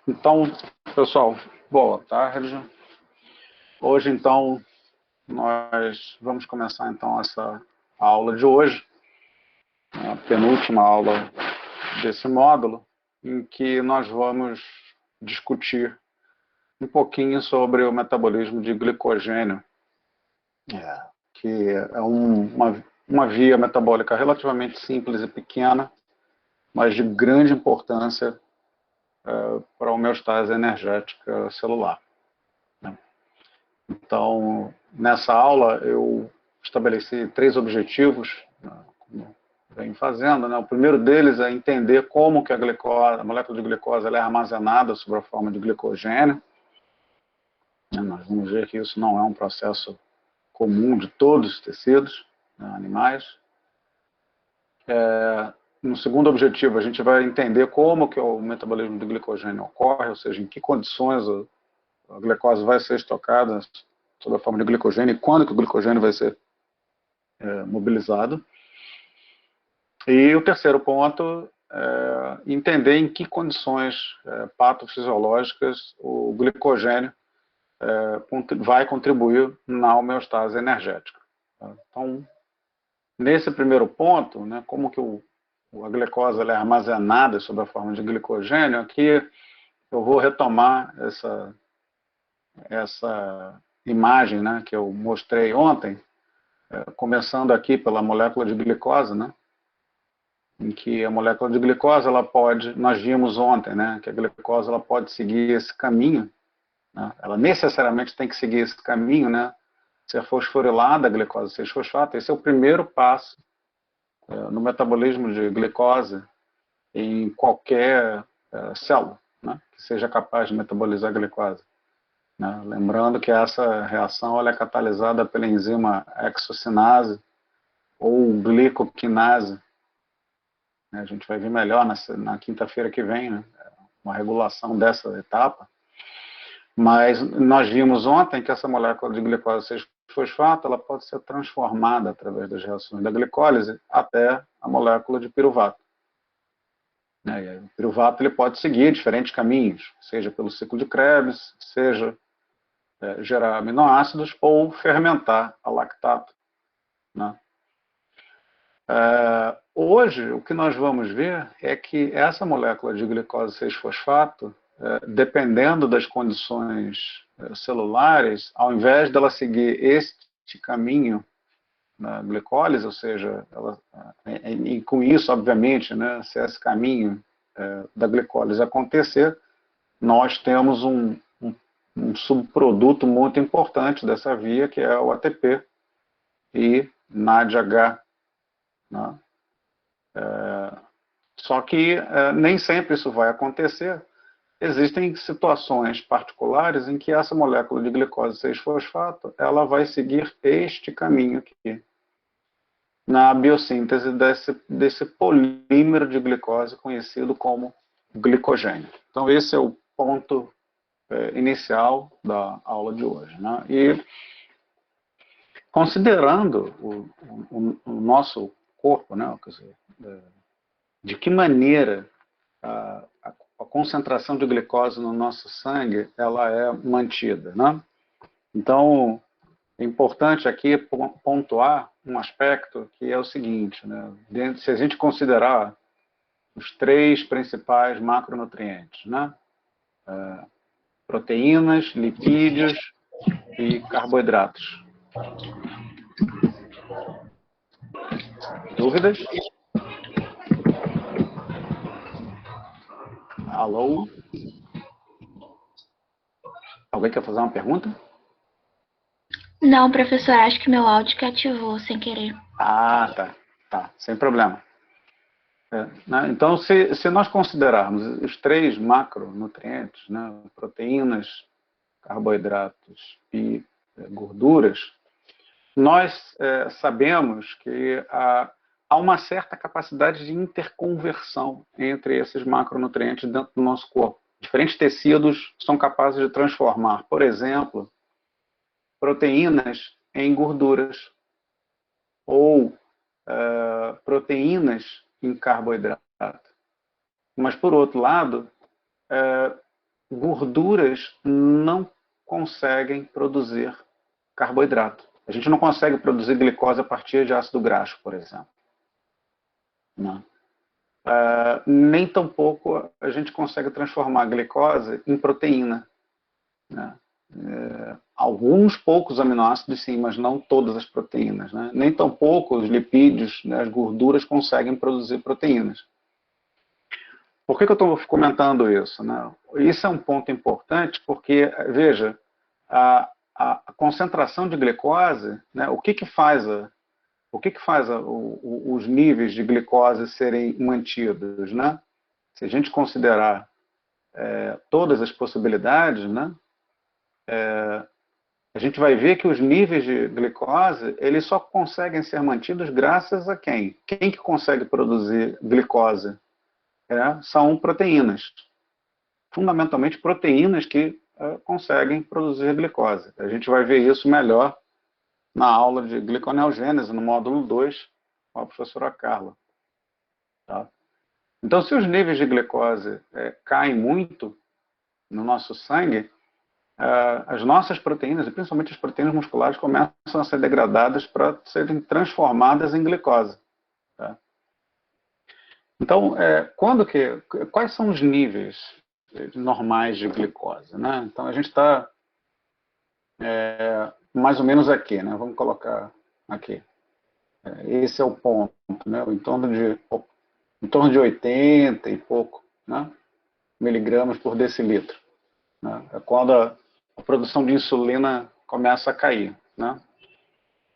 Então, pessoal, boa tarde. Hoje, então, nós vamos começar, então, essa aula de hoje, a penúltima aula desse módulo, em que nós vamos discutir um pouquinho sobre o metabolismo de glicogênio, que é uma via metabólica relativamente simples e pequena, mas de grande importância para a homeostase energética celular. Então, nessa aula, eu estabeleci 3 objetivos, como venho fazendo. O primeiro deles é entender como que a molécula de glicose ela é armazenada sob a forma de glicogênio. Nós vamos ver que isso não é um processo comum de todos os tecidos, animais. No segundo objetivo, a gente vai entender como que o metabolismo de glicogênio ocorre, ou seja, em que condições a glicose vai ser estocada sob a forma de glicogênio e quando que o glicogênio vai ser mobilizado. E o terceiro ponto é entender em que condições patofisiológicas o glicogênio vai contribuir na homeostase energética. Então, nesse primeiro ponto, como que a glicose é armazenada sob a forma de glicogênio, aqui eu vou retomar essa imagem que eu mostrei ontem, começando aqui pela molécula de glicose, em que a molécula de glicose, nós vimos ontem, que a glicose ela pode seguir esse caminho, ela necessariamente tem que seguir esse caminho, ser fosforilada a glicose 6-fosfato. Esse é o primeiro passo no metabolismo de glicose em qualquer célula, que seja capaz de metabolizar a glicose. Lembrando que essa reação ela é catalisada pela enzima hexocinase ou glicoquinase. A gente vai ver melhor na quinta-feira que vem, uma regulação dessa etapa. Mas nós vimos ontem que essa molécula de glicose 6-fosfato ela pode ser transformada através das reações da glicólise até a molécula de piruvato. E o piruvato ele pode seguir diferentes caminhos, seja pelo ciclo de Krebs, seja gerar aminoácidos ou fermentar a lactato. Hoje, o que nós vamos ver é que essa molécula de glicose 6-fosfato, dependendo das condições celulares, ao invés dela seguir este caminho na glicólise, ou seja, e com isso, obviamente, se esse caminho da glicólise acontecer, nós temos um subproduto muito importante dessa via, que é o ATP e NADH. Só que nem sempre isso vai acontecer. Existem situações particulares em que essa molécula de glicose 6-fosfato ela vai seguir este caminho aqui, na biossíntese desse polímero de glicose conhecido como glicogênio. Então, esse é o ponto inicial da aula de hoje. E considerando o nosso corpo, quer dizer, de que maneira a concentração de glicose no nosso sangue ela é mantida. Então, é importante aqui pontuar um aspecto que é o seguinte, se a gente considerar os 3 principais macronutrientes, proteínas, lipídios e carboidratos. Dúvidas? Alô? Alguém quer fazer uma pergunta? Não, professor, acho que meu áudio que ativou sem querer. Ah, tá, sem problema. Então, se nós considerarmos os 3 macronutrientes, proteínas, carboidratos e gorduras, nós sabemos que há uma certa capacidade de interconversão entre esses macronutrientes dentro do nosso corpo. Diferentes tecidos são capazes de transformar, por exemplo, proteínas em gorduras ou proteínas em carboidrato. Mas, por outro lado, gorduras não conseguem produzir carboidrato. A gente não consegue produzir glicose a partir de ácido graxo, por exemplo. Não. Nem tampouco a gente consegue transformar a glicose em proteína. Né? Alguns poucos aminoácidos sim, mas não todas as proteínas. Né? Nem tampouco os lipídios, né, as gorduras conseguem produzir proteínas. Por que eu estou comentando isso? Né? Isso é um ponto importante porque, veja, a concentração de glicose, né, o que faz os níveis de glicose serem mantidos? Né? Se a gente considerar todas as possibilidades, né, a gente vai ver que os níveis de glicose eles só conseguem ser mantidos graças a quem? Quem que consegue produzir glicose? São proteínas. Fundamentalmente proteínas que conseguem produzir glicose. A gente vai ver isso melhor na aula de gliconeogênese, no módulo 2, com a professora Carla. Tá? Então, se os níveis de glicose caem muito no nosso sangue, as nossas proteínas, e principalmente as proteínas musculares, começam a ser degradadas para serem transformadas em glicose. Tá? Então, quais são os níveis normais de glicose? Né? Então, a gente está mais ou menos aqui, né? Vamos colocar aqui. Esse é o ponto, né? Em torno de 80 e pouco, né? Miligramas por decilitro. Né? É quando a produção de insulina começa a cair. Né?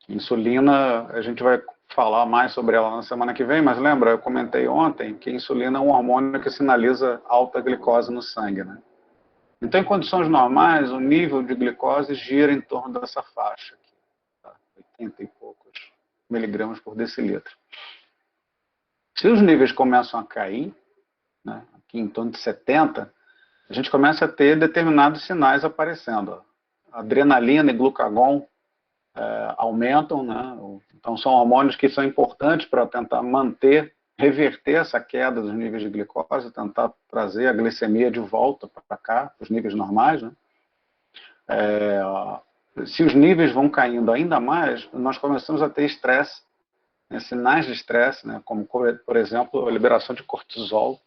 Insulina, a gente vai falar mais sobre ela na semana que vem, mas lembra, eu comentei ontem que a insulina é um hormônio que sinaliza alta glicose no sangue. Né? Então, em condições normais, o nível de glicose gira em torno dessa faixa aqui, tá? 80 e poucos miligramas por decilitro. Se os níveis começam a cair, né, aqui em torno de 70, a gente começa a ter determinados sinais aparecendo. Ó. Adrenalina e glucagon aumentam, né? Então são hormônios que são importantes para tentar reverter essa queda dos níveis de glicose, tentar trazer a glicemia de volta para cá, para os níveis normais. Né? Se os níveis vão caindo ainda mais, nós começamos a ter estresse, né? Sinais de estresse, né? Como, por exemplo, a liberação de cortisol,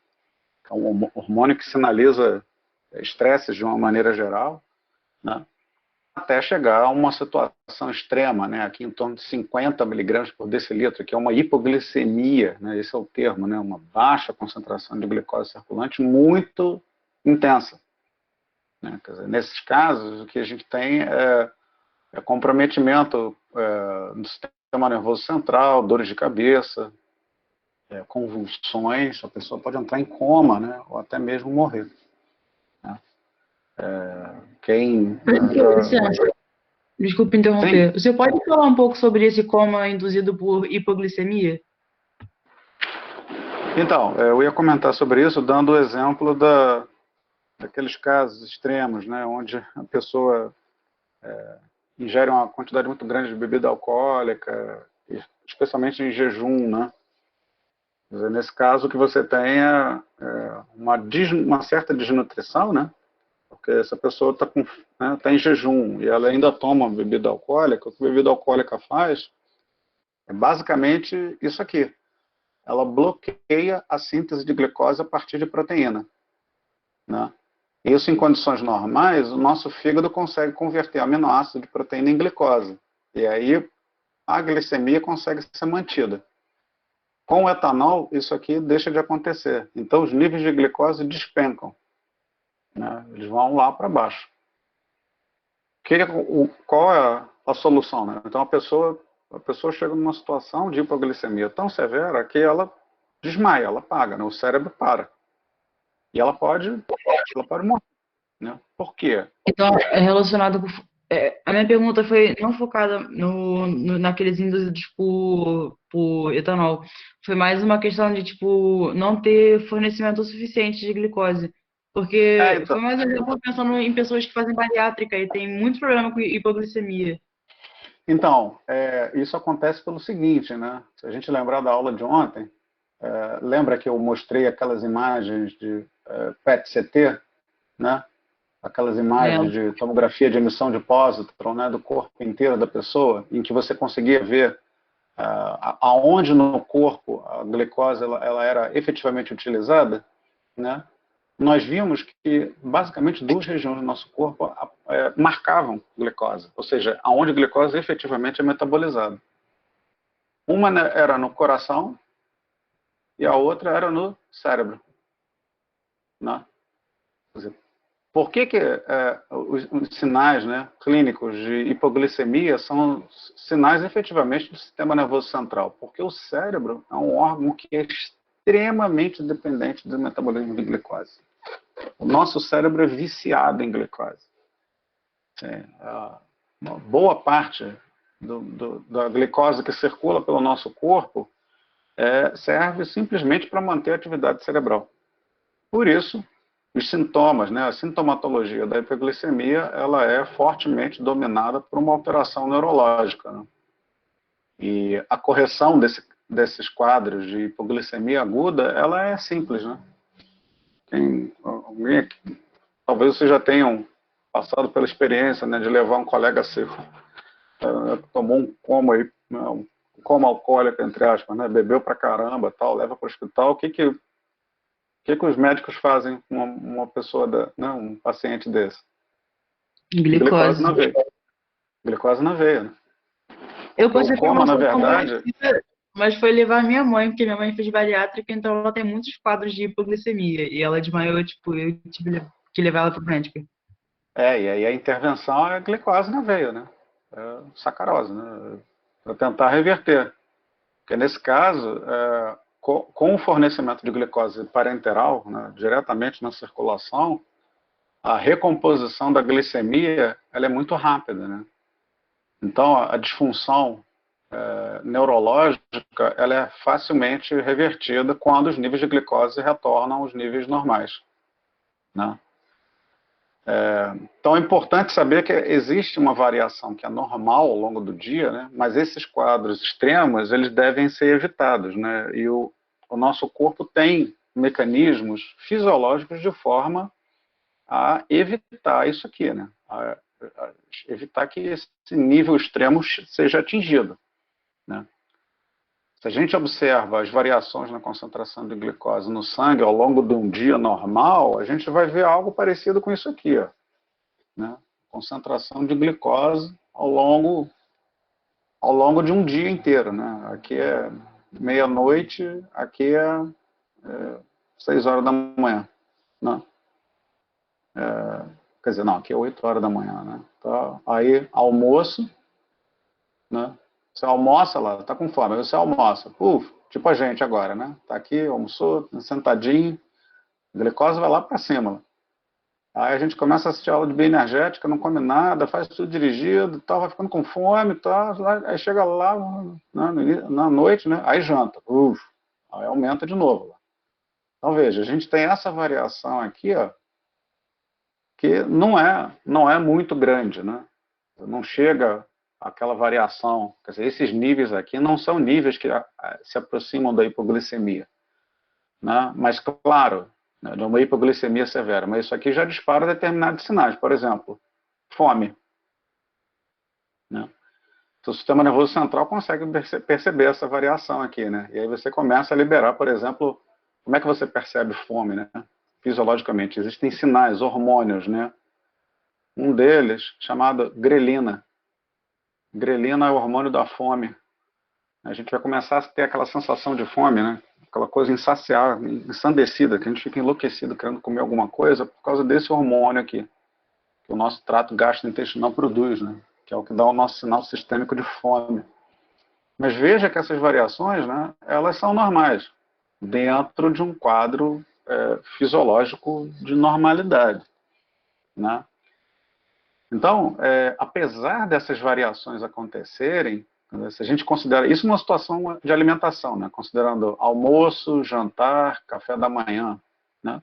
que é um hormônio que sinaliza estresses de uma maneira geral, né? Até chegar a uma situação extrema, né? Aqui em torno de 50 miligramas por decilitro, que é uma hipoglicemia, né? Esse é o termo, né? Uma baixa concentração de glicose circulante muito intensa. Né? Quer dizer, nesses casos, o que a gente tem é comprometimento do sistema nervoso central, dores de cabeça, convulsões, a pessoa pode entrar em coma, né? Ou até mesmo morrer. Né? Licença, desculpe interromper. Sim. Você pode falar um pouco sobre esse coma induzido por hipoglicemia? Então, eu ia comentar sobre isso dando o exemplo daqueles casos extremos, né, onde a pessoa ingere uma quantidade muito grande de bebida alcoólica, especialmente em jejum, né? Quer dizer, nesse caso, o que você tem é uma certa desnutrição, né? Porque essa pessoa está em jejum e ela ainda toma bebida alcoólica. O que a bebida alcoólica faz é basicamente isso aqui. Ela bloqueia a síntese de glicose a partir de proteína. Né? Isso, em condições normais, o nosso fígado consegue converter aminoácido de proteína em glicose. E aí a glicemia consegue ser mantida. Com o etanol, isso aqui deixa de acontecer. Então, os níveis de glicose despencam. Né? Eles vão lá para baixo. Qual é a solução? Né? Então, a pessoa chega numa situação de hipoglicemia tão severa que ela desmaia, ela apaga, né? O cérebro para. E ela pode morrer. Né? Por quê? Então, é relacionado com... a minha pergunta foi não focada naqueles induzidos por etanol. Foi mais uma questão de, tipo, não ter fornecimento suficiente de glicose. Porque então, foi mais um exemplo pensando em pessoas que fazem bariátrica e tem muito problema com hipoglicemia. Então, isso acontece pelo seguinte, né? Se a gente lembrar da aula de ontem, lembra que eu mostrei aquelas imagens de PET-CT, né? Aquelas imagens de tomografia de emissão de pósitron, né, do corpo inteiro da pessoa, em que você conseguia ver aonde no corpo a glicose ela era efetivamente utilizada, né? Nós vimos que basicamente duas regiões do nosso corpo marcavam glicose, ou seja, aonde a glicose efetivamente é metabolizada. Uma, né, era no coração e a outra era no cérebro, né? Quer dizer, por que os sinais, né, clínicos de hipoglicemia são sinais efetivamente do sistema nervoso central? Porque o cérebro é um órgão que é extremamente dependente do metabolismo de glicose. O nosso cérebro é viciado em glicose. Uma boa parte da glicose que circula pelo nosso corpo serve simplesmente para manter a atividade cerebral. Por isso, os sintomas, né, a sintomatologia da hipoglicemia, ela é fortemente dominada por uma alteração neurológica, né? E a correção desses quadros de hipoglicemia aguda, ela é simples, né? Talvez vocês já tenham passado pela experiência, né, de levar um colega seu tomou um coma aí, um coma alcoólico, entre aspas, né, bebeu pra caramba, tal, leva para o hospital. O que os médicos fazem com uma pessoa, né, um paciente desse? Glicose Glicose. na veia. Glicose na veia, né? Eu Porque o passei por coma, uma na situação verdade, parecida, mas foi levar minha mãe, porque minha mãe fez bariátrica, então ela tem muitos quadros de hipoglicemia. E ela desmaiou, tipo, eu tive que levar ela pro médico. e aí a intervenção é glicose na veia, né? É sacarose, né? Para tentar reverter. Porque nesse caso, com o fornecimento de glicose parenteral, né, diretamente na circulação, a recomposição da glicemia ela é muito rápida, né? Então, a disfunção neurológica ela é facilmente revertida quando os níveis de glicose retornam aos níveis normais, né? Então, é importante saber que existe uma variação que é normal ao longo do dia, né? Mas esses quadros extremos eles devem ser evitados, né? E o nosso corpo tem mecanismos fisiológicos de forma a evitar isso aqui, né? A evitar que esse nível extremo seja atingido, né? Se a gente observa as variações na concentração de glicose no sangue ao longo de um dia normal, a gente vai ver algo parecido com isso aqui, ó, né? Concentração de glicose ao longo de um dia inteiro, né? Aqui é meia-noite, aqui é 6 horas da manhã, né? Quer dizer, não, aqui é 8 horas da manhã, né? Tá, aí, almoço, né? Você almoça lá, tá com fome, aí você almoça. Tipo a gente agora, né? Tá aqui, almoçou, sentadinho, a glicose vai lá para cima. Aí a gente começa a assistir aula de bioenergética, não come nada, faz tudo dirigido, tal, vai ficando com fome, tal, aí chega lá na noite, né? Aí janta, aí aumenta de novo. Então veja, a gente tem essa variação aqui, ó, que não é muito grande, né? Não chega àquela variação, quer dizer, esses níveis aqui não são níveis que se aproximam da hipoglicemia, né? Mas claro, né, de uma hipoglicemia severa, mas isso aqui já dispara determinados sinais, por exemplo, fome, né? O sistema nervoso central consegue perceber essa variação aqui, né? E aí você começa a liberar, por exemplo, como é que você percebe fome, né? Fisiologicamente, existem sinais, hormônios, né? Um deles, chamado grelina. Grelina é o hormônio da fome. A gente vai começar a ter aquela sensação de fome, né? Aquela coisa insaciável, ensandecida, que a gente fica enlouquecido querendo comer alguma coisa por causa desse hormônio aqui, que o nosso trato gastrointestinal produz, né? Que é o que dá o nosso sinal sistêmico de fome. Mas veja que essas variações, né, elas são normais, dentro de um quadro fisiológico de normalidade, né? Então, apesar dessas variações acontecerem, né, se a gente considera isso uma situação de alimentação, né, considerando almoço, jantar, café da manhã, né,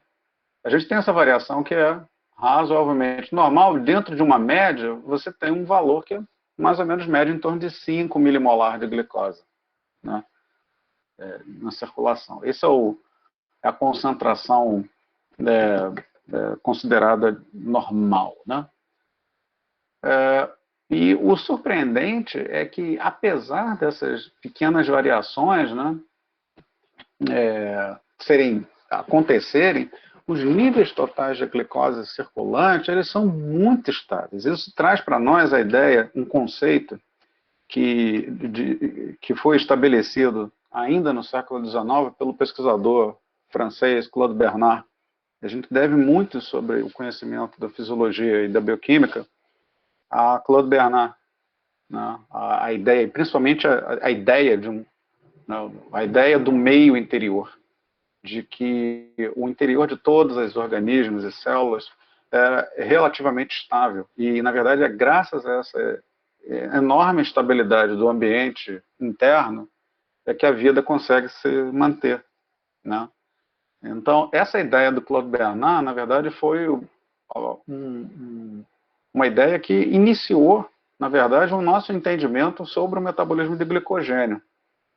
a gente tem essa variação que é razoavelmente normal. Dentro de uma média, você tem um valor que é mais ou menos médio em torno de 5 milimolar de glicose, né, na circulação. Essa é a concentração considerada normal, né? E o surpreendente é que, apesar dessas pequenas variações, né, acontecerem, os níveis totais de glicose circulante, eles são muito estáveis. Isso traz para nós a ideia, um conceito que foi estabelecido ainda no século XIX pelo pesquisador francês Claude Bernard. A gente deve muito sobre o conhecimento da fisiologia e da bioquímica a Claude Bernard, né? A ideia, principalmente a ideia a ideia do meio interior, de que o interior de todos os organismos e células é relativamente estável. E, na verdade, é graças a essa enorme estabilidade do ambiente interno é que a vida consegue se manter, né? Então, essa ideia do Claude Bernard, na verdade, foi uma ideia que iniciou, na verdade, o nosso entendimento sobre o metabolismo de glicogênio,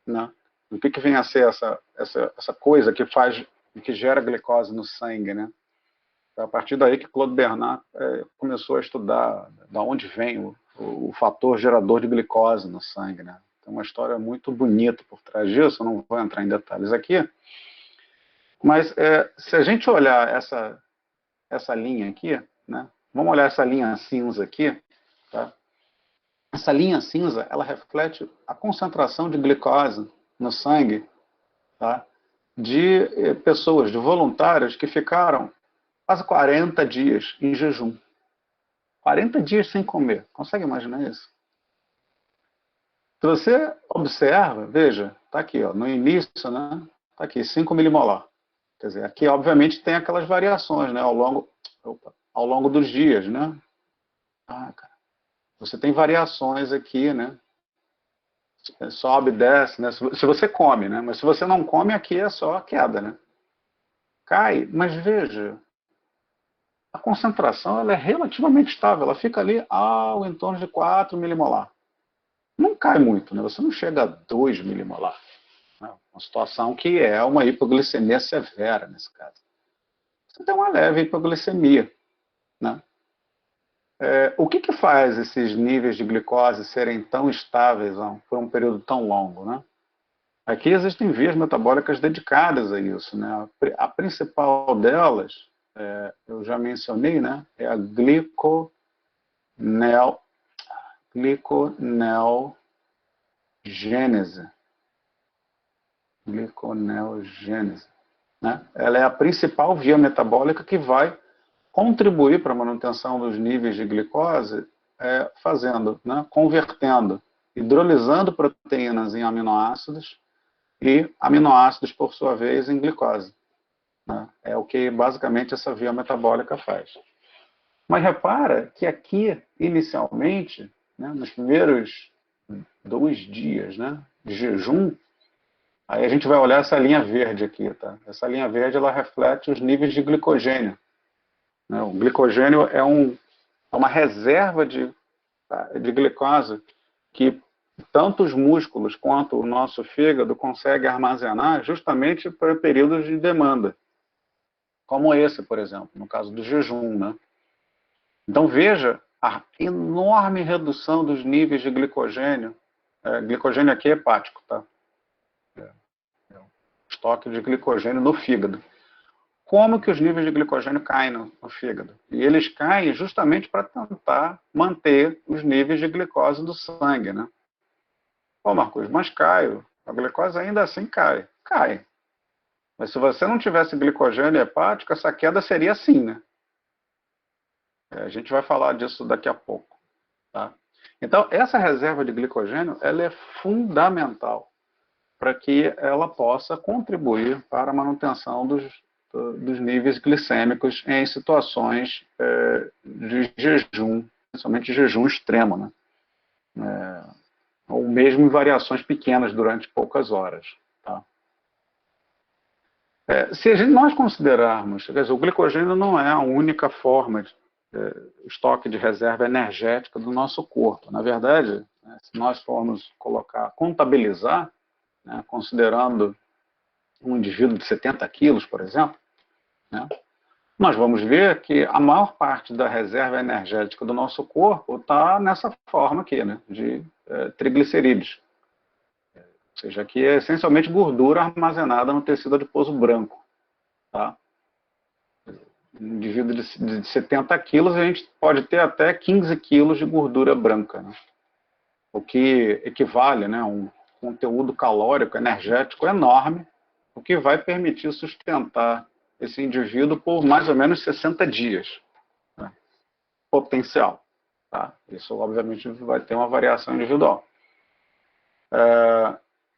né? O que vem a ser essa coisa que gera glicose no sangue, né? É a partir daí que Claude Bernard começou a estudar de onde vem o fator gerador de glicose no sangue, né? Tem uma história muito bonita por trás disso, eu não vou entrar em detalhes aqui, mas se a gente olhar essa linha aqui, né? Vamos olhar essa linha cinza aqui, tá? Essa linha cinza, ela reflete a concentração de glicose no sangue, tá? De pessoas, de voluntários que ficaram quase 40 dias em jejum. 40 dias sem comer. Consegue imaginar isso? Se você observa, veja, está aqui, ó, no início, né? Está aqui, 5 milimolar. Quer dizer, aqui obviamente tem aquelas variações, né? Ao longo dos dias, né? Cara, você tem variações aqui, né? Sobe, desce, né? Se você come, né? Mas se você não come, aqui é só a queda, né? Cai, mas veja, a concentração ela é relativamente estável, ela fica ali ao em torno de 4 milimolar. Não cai muito, né? Você não chega a 2 milimolar. Né? Uma situação que é uma hipoglicemia severa nesse caso. Você tem uma leve hipoglicemia, né? O que faz esses níveis de glicose serem tão estáveis por um período tão longo, né? Aqui existem vias metabólicas dedicadas a isso, né? A principal delas, eu já mencionei, né? É a gliconeogênese. Gliconeogênese, né? Ela é a principal via metabólica que vai contribuir para a manutenção dos níveis de glicose, né? Convertendo, hidrolisando proteínas em aminoácidos e aminoácidos, por sua vez, em glicose. Né? É o que basicamente essa via metabólica faz. Mas repara que aqui, inicialmente, né, nos primeiros 2 dias, né, de jejum, aí a gente vai olhar essa linha verde aqui. Tá? Essa linha verde ela reflete os níveis de glicogênio. Né? O glicogênio é uma reserva de glicose que tanto os músculos quanto o nosso fígado conseguem armazenar justamente para períodos de demanda, como esse, por exemplo, no caso do jejum, né? Então veja a enorme redução dos níveis de glicogênio. Glicogênio aqui é hepático, tá? Estoque de glicogênio no fígado. Como que os níveis de glicogênio caem no fígado? E eles caem justamente para tentar manter os níveis de glicose do sangue, né? Pô, Marcos, mas cai, a glicose ainda assim cai. Cai. Mas se você não tivesse glicogênio hepático, essa queda seria assim, né? A gente vai falar disso daqui a pouco. Tá? Então, essa reserva de glicogênio ela é fundamental para que ela possa contribuir para a manutenção dos níveis glicêmicos em situações de jejum, principalmente jejum extremo, né? Ou mesmo em variações pequenas durante poucas horas. Tá? Se nós considerarmos, quer dizer, o glicogênio não é a única forma de estoque de reserva energética do nosso corpo. Na verdade, né, se nós formos contabilizar, né, considerando um indivíduo de 70 quilos, por exemplo, né, nós vamos ver que a maior parte da reserva energética do nosso corpo está nessa forma aqui, né, de triglicerídeos. Ou seja, aqui é essencialmente gordura armazenada no tecido adiposo branco. Tá? Um indivíduo de 70 quilos, a gente pode ter até 15 quilos de gordura branca, né? O que equivale, né, a um conteúdo calórico, energético enorme, o que vai permitir sustentar esse indivíduo por mais ou menos 60 dias. Né? Potencial. Tá? Isso, obviamente, vai ter uma variação individual.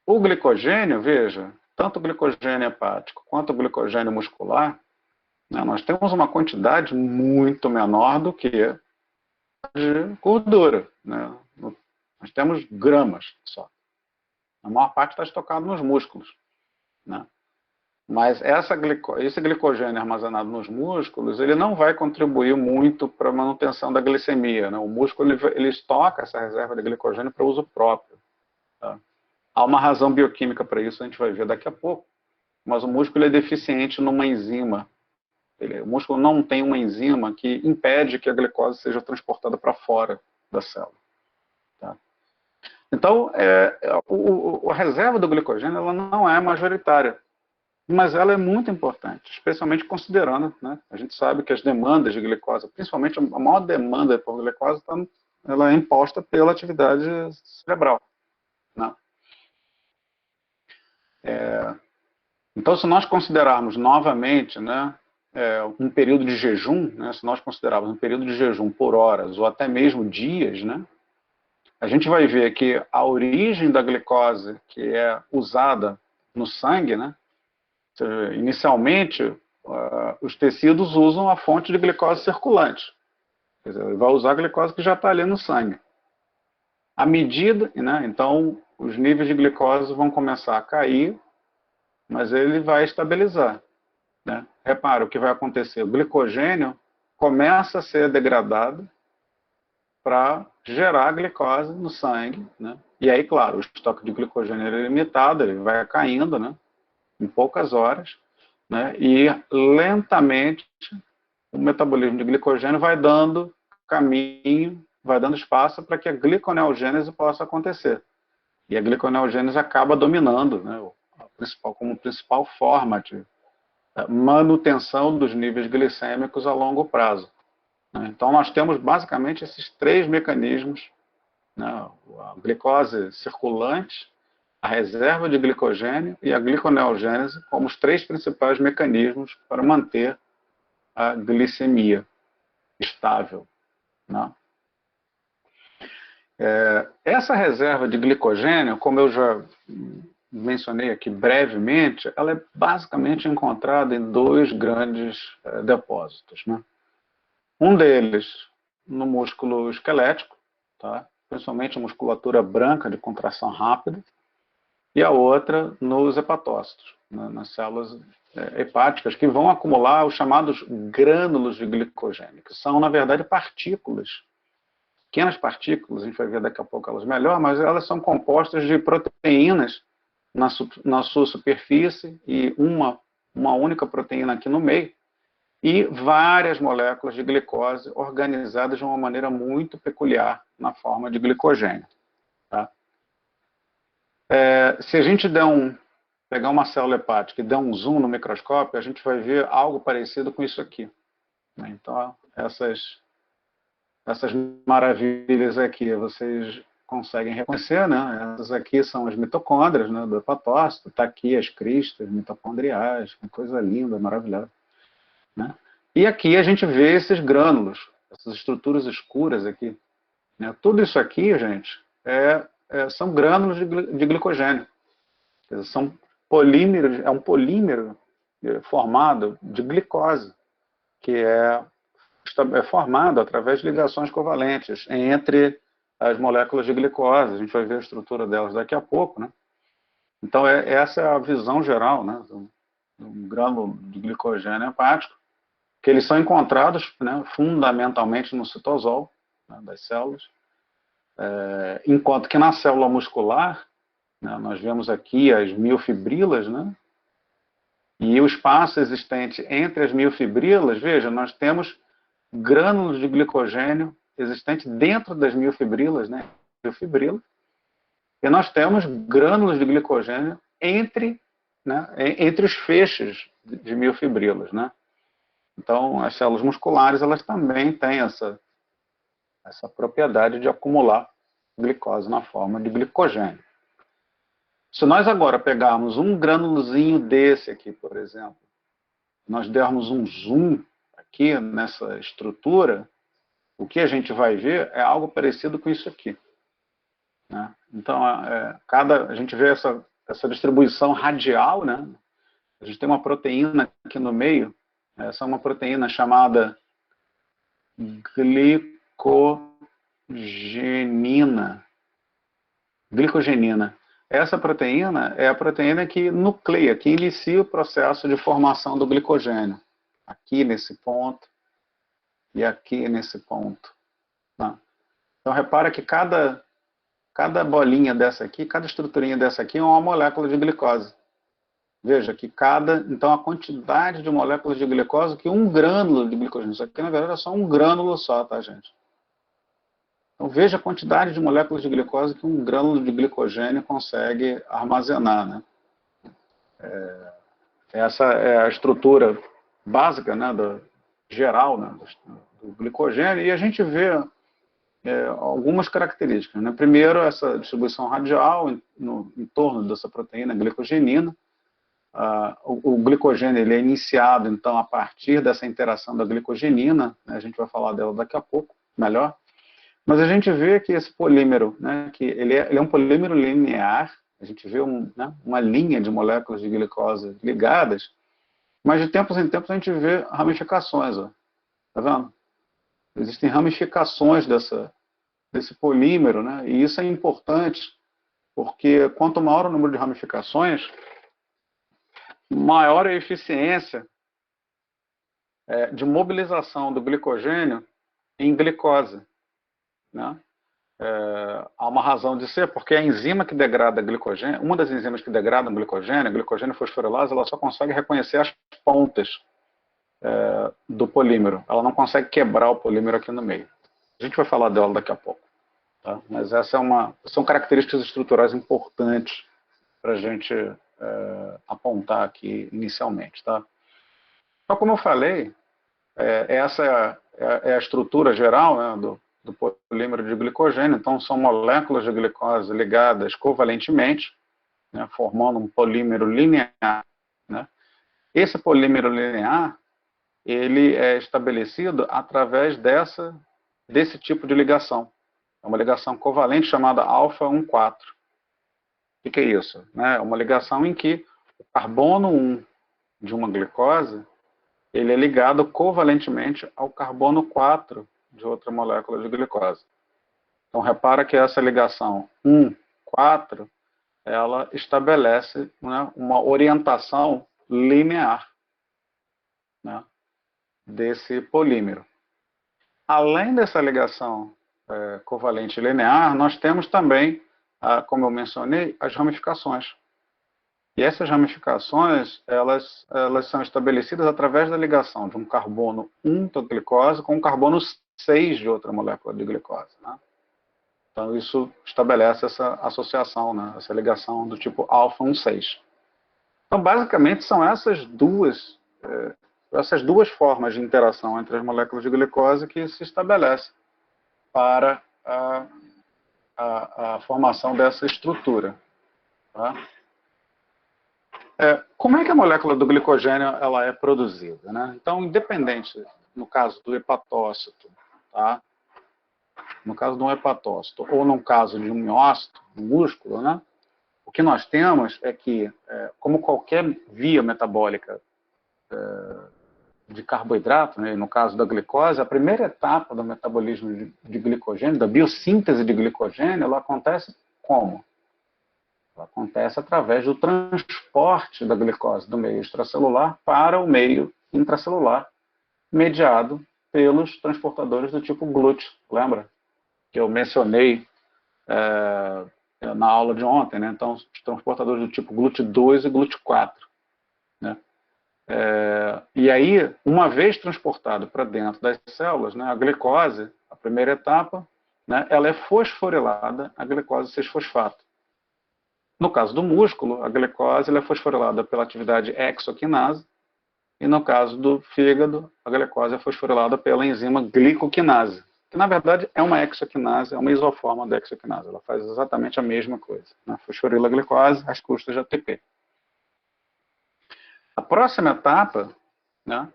O glicogênio, veja, tanto o glicogênio hepático quanto o glicogênio muscular, né, nós temos uma quantidade muito menor do que de gordura. Né? Nós temos gramas só. A maior parte está estocado nos músculos. Né? Mas esse glicogênio armazenado nos músculos, ele não vai contribuir muito para a manutenção da glicemia. Né? O músculo ele estoca essa reserva de glicogênio para uso próprio. Tá? Há uma razão bioquímica para isso, a gente vai ver daqui a pouco. Mas o músculo é deficiente numa enzima. O músculo não tem uma enzima que impede que a glicose seja transportada para fora da célula. Tá? Então, a reserva do glicogênio ela não é majoritária, mas ela é muito importante, especialmente considerando, né, a gente sabe que as demandas de glicose, principalmente a maior demanda por glicose, ela é imposta pela atividade cerebral. Né? Então, se nós considerarmos novamente, né, um período de jejum, né, se nós considerarmos um período de jejum por horas ou até mesmo dias, né, a gente vai ver que a origem da glicose que é usada no sangue, né, inicialmente, os tecidos usam a fonte de glicose circulante. Quer dizer, ele vai usar a glicose que já está ali no sangue. À medida, né, então, os níveis de glicose vão começar a cair, mas ele vai estabilizar. Né? Repara, o que vai acontecer? O glicogênio começa a ser degradado para gerar glicose no sangue. Né? E aí, claro, o estoque de glicogênio é limitado, ele vai caindo, né, em poucas horas, né, e lentamente o metabolismo de glicogênio vai dando caminho, vai dando espaço para que a gliconeogênese possa acontecer. E a gliconeogênese acaba dominando, né, como principal forma de manutenção dos níveis glicêmicos a longo prazo. Então, nós temos basicamente esses três mecanismos, né, a glicose circulante, a reserva de glicogênio e a gliconeogênese como os três principais mecanismos para manter a glicemia estável. Né? Essa reserva de glicogênio, como eu já mencionei aqui brevemente, ela é basicamente encontrada em dois grandes depósitos. Né? Um deles no músculo esquelético, tá? Principalmente a musculatura branca de contração rápida, e a outra nos hepatócitos, né? Nas células hepáticas, que vão acumular os chamados grânulos de glicogênio, que são, na verdade, partículas, pequenas partículas, a gente vai ver daqui a pouco elas melhor, mas elas são compostas de proteínas na sua superfície e uma única proteína aqui no meio, e várias moléculas de glicose organizadas de uma maneira muito peculiar na forma de glicogênio. Tá? Se a gente pegar uma célula hepática e der um zoom no microscópio, a gente vai ver algo parecido com isso aqui. Né? Então, essas maravilhas aqui vocês conseguem reconhecer, né? Essas aqui são as mitocôndrias, né, do hepatócito, está aqui as cristas mitocondriais, uma coisa linda, maravilhosa. Né? E aqui a gente vê esses grânulos, essas estruturas escuras aqui. Né? Tudo isso aqui, gente, são grânulos de glicogênio. São polímeros, é um polímero formado de glicose, que é formado através de ligações covalentes entre as moléculas de glicose. A gente vai ver a estrutura delas daqui a pouco. Né? Então, essa é a visão geral, né, do grânulo de glicogênio hepático, que eles são encontrados, né, fundamentalmente no citosol, né, das células, enquanto que na célula muscular, né, nós vemos aqui as miofibrilas, né, E o espaço existente entre as miofibrilas, veja, nós temos grânulos de glicogênio existente dentro das miofibrilas, né? Miofibrila, e nós temos grânulos de glicogênio entre, né, entre os feixes de miofibrilas, né? Então, as células musculares, elas também têm essa propriedade de acumular glicose na forma de glicogênio. Se nós agora pegarmos um granulozinho desse aqui, por exemplo, nós dermos um zoom aqui nessa estrutura, o que a gente vai ver é algo parecido com isso aqui, né? Então, a gente vê essa distribuição radial, né? A gente tem uma proteína aqui no meio, essa é uma proteína chamada glicogenina. Glicogenina. Essa proteína é a proteína que nucleia, que inicia o processo de formação do glicogênio. Aqui nesse ponto e aqui nesse ponto. Tá? Então, repara que cada bolinha dessa aqui, cada estruturinha dessa aqui é uma molécula de glicose. Veja que então a quantidade de moléculas de glicose que um grânulo de glicogênio. Isso aqui, na verdade, é só um grânulo só, tá, gente? Então, veja a quantidade de moléculas de glicose que um grânulo de glicogênio consegue armazenar, né? Essa é a estrutura básica, né, geral, né, do glicogênio, e a gente vê algumas características, né? Primeiro, essa distribuição radial em torno dessa proteína glicogenina. O glicogênio ele é iniciado, então, a partir dessa interação da glicogenina, né? A gente vai falar dela daqui a pouco, melhor. Mas a gente vê que esse polímero, né, que ele é um polímero linear, a gente vê né, uma linha de moléculas de glicose ligadas, mas de tempos em tempos a gente vê ramificações, ó. Tá vendo? Existem ramificações desse polímero, né, e isso é importante, porque quanto maior o número de ramificações, maior a eficiência de mobilização do glicogênio em glicose, né? Há uma razão de ser, porque a enzima que degrada glicogênio, uma das enzimas que degradam glicogênio, a glicogênio fosforilase, ela só consegue reconhecer as pontas do polímero. Ela não consegue quebrar o polímero aqui no meio. A gente vai falar dela daqui a pouco. Tá? Mas são características estruturais importantes para a gente apontar aqui inicialmente. Tá? Então, como eu falei, essa é a estrutura geral, né, do polímero de glicogênio. Então, são moléculas de glicose ligadas covalentemente, né, formando um polímero linear, né? Esse polímero linear, ele é estabelecido através desse tipo de ligação. É uma ligação covalente chamada alfa 1,4. O que é isso? É uma ligação em que o carbono 1 de uma glicose ele é ligado covalentemente ao carbono 4 de outra molécula de glicose. Então, repara que essa ligação 1,4, ela estabelece, né, uma orientação linear, né, desse polímero. Além dessa ligação covalente linear, nós temos também, como eu mencionei, as ramificações. E essas ramificações, elas são estabelecidas através da ligação de um carbono 1 da glicose com um carbono 6 de outra molécula de glicose, né? Então, isso estabelece essa associação, né? Essa ligação do tipo alfa 1,6. Então, basicamente, são essas duas formas de interação entre as moléculas de glicose que se estabelecem para a formação dessa estrutura. Tá? Como é que a molécula do glicogênio ela é produzida, né? Então, independente, no caso do hepatócito, tá? No caso de um hepatócito, ou no caso de um miócito, um músculo, né? O que nós temos é que, como qualquer via metabólica de carboidrato, né? No caso da glicose, a primeira etapa do metabolismo de glicogênio, da biossíntese de glicogênio, ela acontece como? Ela acontece através do transporte da glicose do meio extracelular para o meio intracelular, mediado pelos transportadores do tipo GLUT. Lembra? Que eu mencionei na aula de ontem, né? Então, os transportadores do tipo GLUT2 e GLUT4. Né? E aí, uma vez transportado para dentro das células, né, a glicose, a primeira etapa, né, ela é fosforilada a glicose 6-fosfato. No caso do músculo, a glicose ela é fosforilada pela atividade exoquinase, e no caso do fígado, a glicose é fosforilada pela enzima glicoquinase, que na verdade é uma exoquinase, é uma isoforma da exoquinase. Ela faz exatamente a mesma coisa, né? Fosforila a glicose às custas de ATP. A próxima etapa, né,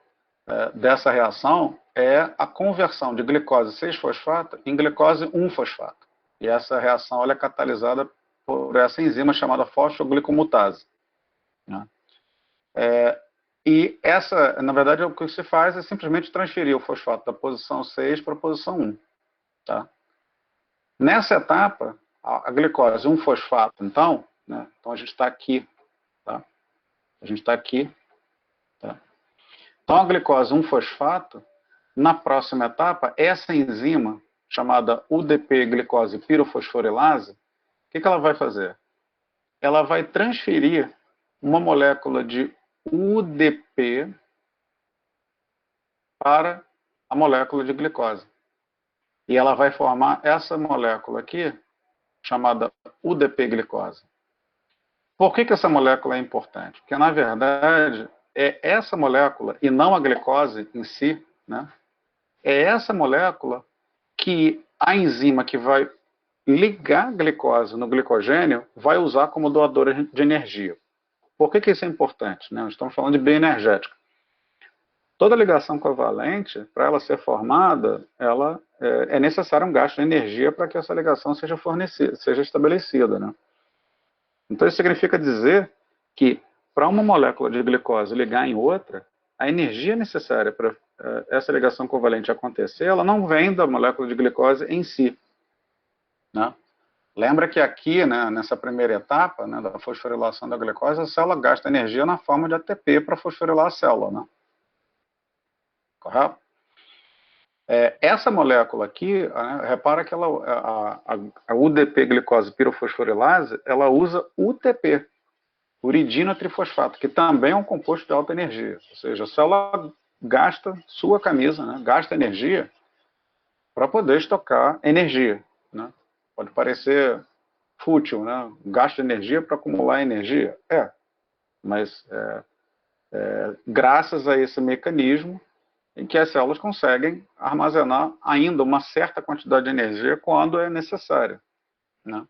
dessa reação é a conversão de glicose 6-fosfato em glicose 1-fosfato. E essa reação ela é catalisada por essa enzima chamada fosfoglicomutase, né? E essa, na verdade, o que se faz é simplesmente transferir o fosfato da posição 6 para a posição 1. Tá? Nessa etapa, a glicose 1-fosfato, então, né, então a gente está aqui. Tá? A gente está aqui. Tá? Então, a glicose 1-fosfato, na próxima etapa, essa enzima, chamada UDP-glicose pirofosforilase, o que ela vai fazer? Ela vai transferir uma molécula de UDP para a molécula de glicose. E ela vai formar essa molécula aqui, chamada UDP-glicose. Por que essa molécula é importante? Porque, na verdade, é essa molécula, e não a glicose em si, né? É essa molécula que a enzima que vai ligar a glicose no glicogênio vai usar como doadora de energia. Por que isso é importante? Nós estamos falando de bioenergética. Toda ligação covalente, para ela ser formada, ela é necessário um gasto de energia para que essa ligação seja fornecida, seja estabelecida, né? Então isso significa dizer que para uma molécula de glicose ligar em outra, a energia necessária para essa ligação covalente acontecer, ela não vem da molécula de glicose em si, né? Lembra que aqui, né, nessa primeira etapa, né, da fosforilação da glicose, a célula gasta energia na forma de ATP para fosforilar a célula, né? Correto? Essa molécula aqui, repara que a UDP-glicose pirofosforilase, ela usa UTP, uridina trifosfato, que também é um composto de alta energia. Ou seja, a célula gasta sua camisa, né, gasta energia para poder estocar energia, né? Pode parecer fútil, né? Gasta energia para acumular energia. Mas graças a esse mecanismo em que as células conseguem armazenar ainda uma certa quantidade de energia quando é necessário, né?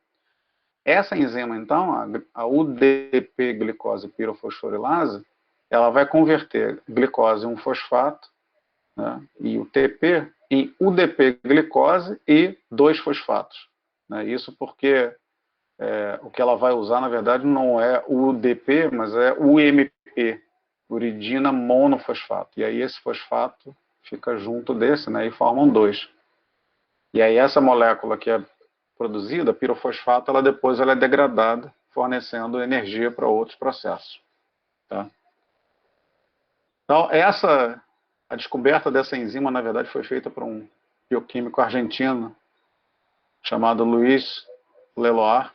Essa enzima, então, a UDP-glicose pirofosforilase, ela vai converter glicose 1-fosfato, né, e o TP em UDP-glicose e 2-fosfatos. Né? Isso porque o que ela vai usar, na verdade, não é UDP, mas é UMP, uridina monofosfato. E aí esse fosfato fica junto desse, né, e formam 2. E aí essa molécula que é produzida, pirofosfato, ela depois ela é degradada, fornecendo energia para outros processos. Tá? Então, a descoberta dessa enzima, na verdade, foi feita por um bioquímico argentino chamado Luiz Leloir,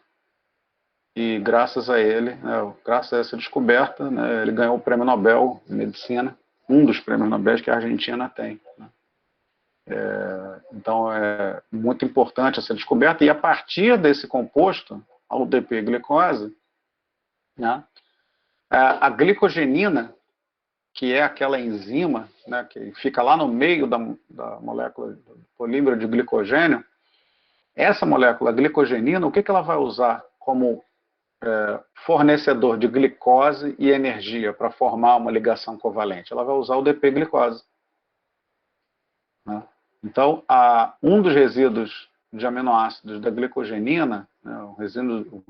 e graças a ele, né, graças a essa descoberta, né, ele ganhou o Prêmio Nobel de Medicina, um dos prêmios Nobel que a Argentina tem. Né? Então, é muito importante essa descoberta, e a partir desse composto, a UDP-glicose, né, a glicogenina, que é aquela enzima, né, que fica lá no meio da molécula do polímero de glicogênio, essa molécula, a glicogenina, o que ela vai usar como fornecedor de glicose e energia para formar uma ligação covalente? Ela vai usar o DP-glicose. Né? Então, um dos resíduos de aminoácidos da glicogenina, né, o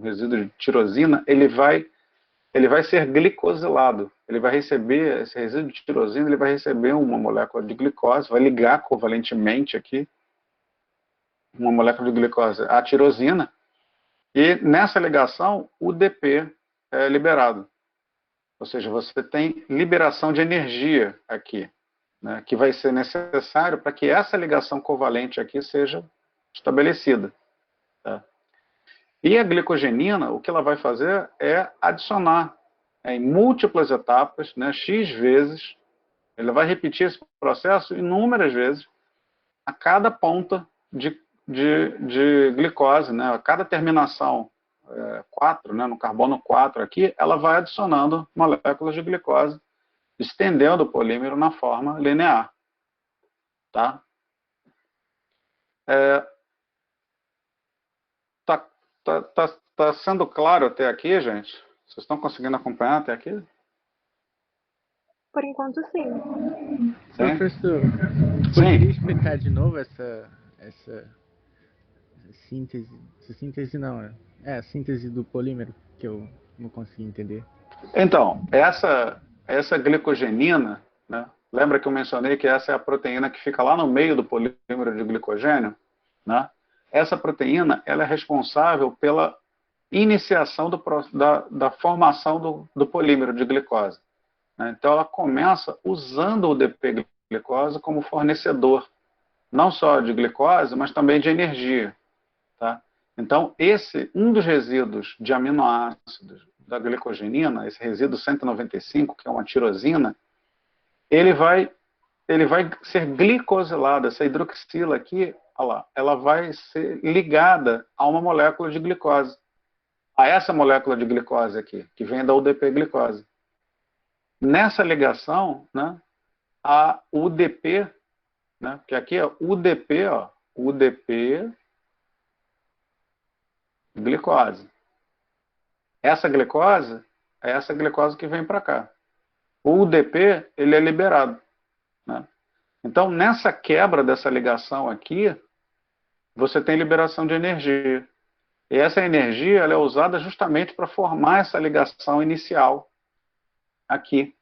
resíduo de tirosina, ele vai ser glicosilado. Ele vai receber, esse resíduo de tirosina, ele vai receber uma molécula de glicose, vai ligar covalentemente aqui uma molécula de glicose à tirosina, e nessa ligação o DP é liberado. Ou seja, você tem liberação de energia aqui, né, que vai ser necessário para que essa ligação covalente aqui seja estabelecida. Tá? E a glicogenina, o que ela vai fazer é adicionar em múltiplas etapas, né, X vezes. Ele vai repetir esse processo inúmeras vezes a cada ponta de glicose, né, a cada terminação 4, né, no carbono 4 aqui, ela vai adicionando moléculas de glicose, estendendo o polímero na forma linear. Tá? Tá sendo claro até aqui, gente? Vocês estão conseguindo acompanhar até aqui? Por enquanto, sim. Sim? Professor, Sim. poderia explicar de novo essa síntese? Essa síntese não, a síntese do polímero, que eu não consegui entender. Então, essa glicogenina, né? Lembra que eu mencionei que essa é a proteína que fica lá no meio do polímero de glicogênio? Né? Essa proteína ela é responsável pela iniciação da formação do polímero de glicose. Né? Então, ela começa usando o DP-glicose como fornecedor, não só de glicose, mas também de energia. Tá? Então, um dos resíduos de aminoácidos da glicogenina, esse resíduo 195, que é uma tirosina, ele vai ser glicosilado. Essa hidroxila aqui, olha lá, ela vai ser ligada a uma molécula de glicose. A essa molécula de glicose aqui, que vem da UDP-glicose. Nessa ligação, né, a UDP, né, porque aqui é UDP, ó, UDP glicose. Essa glicose é essa glicose que vem para cá. O UDP, ele é liberado. Né? Então, nessa quebra dessa ligação aqui, você tem liberação de energia. E essa energia ela é usada justamente para formar essa ligação inicial aqui,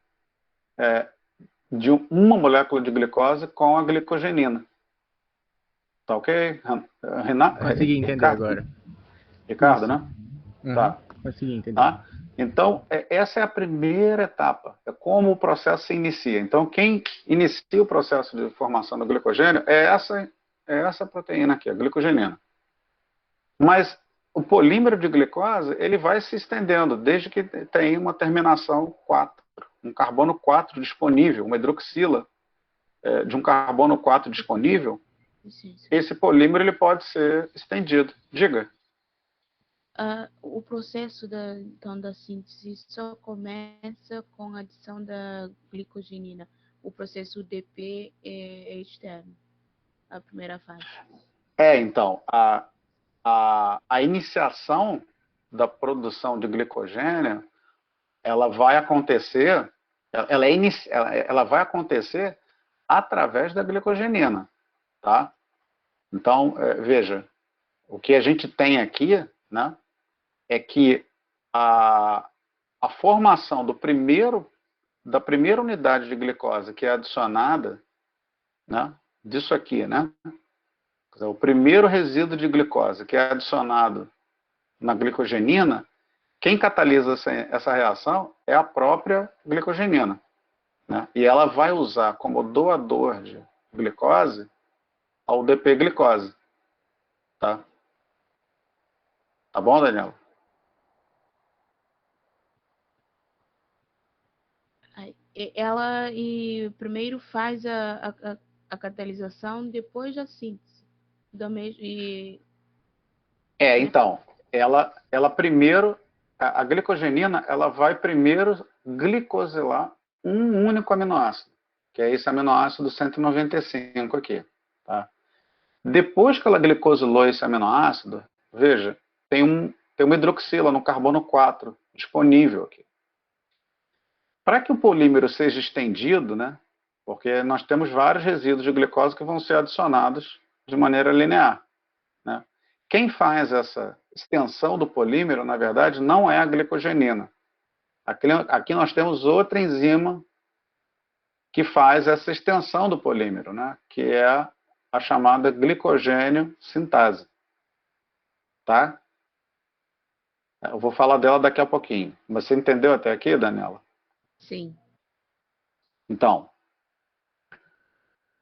de uma molécula de glicose com a glicogenina. Tá ok? Renato? Consegui entender Ricardo? agora. Ricardo, Isso. né? Uhum. Tá. Consegui entender. Tá? Então, essa é a primeira etapa. É como o processo se inicia. Então, quem inicia o processo de formação do glicogênio é essa proteína aqui, a glicogenina. Mas o polímero de glicose, ele vai se estendendo, desde que tem uma terminação 4, um carbono 4 disponível, uma hidroxila de um carbono 4 disponível, esse polímero ele pode ser estendido. Diga. O processo da síntese só começa com a adição da glicogenina. O processo DP é externo, a primeira fase. Então, a iniciação da produção de glicogênio, ela vai acontecer, ela vai acontecer através da glicogenina, tá? Então, veja, o que a gente tem aqui, né, é que a formação da primeira unidade de glicose que é adicionada, né, disso aqui, né, o primeiro resíduo de glicose que é adicionado na glicogenina, quem catalisa essa reação é a própria glicogenina. Né? E ela vai usar como doador de glicose a UDP-glicose. Tá? Tá bom, Daniela? Ela primeiro faz a catalisação, depois a síntese. Então, ela primeiro, a glicogenina, ela vai primeiro glicosilar um único aminoácido, que é esse aminoácido 195 aqui. Tá? Depois que ela glicosilou esse aminoácido, veja, tem uma hidroxila no carbono 4 disponível aqui. Para que o polímero seja estendido, né, porque nós temos vários resíduos de glicose que vão ser adicionados de maneira linear. Né? Quem faz essa extensão do polímero, na verdade, não é a glicogenina. Aqui nós temos outra enzima que faz essa extensão do polímero, né? Que é a chamada glicogênio sintase. Tá? Eu vou falar dela daqui a pouquinho. Você entendeu até aqui, Daniela? Sim. Então,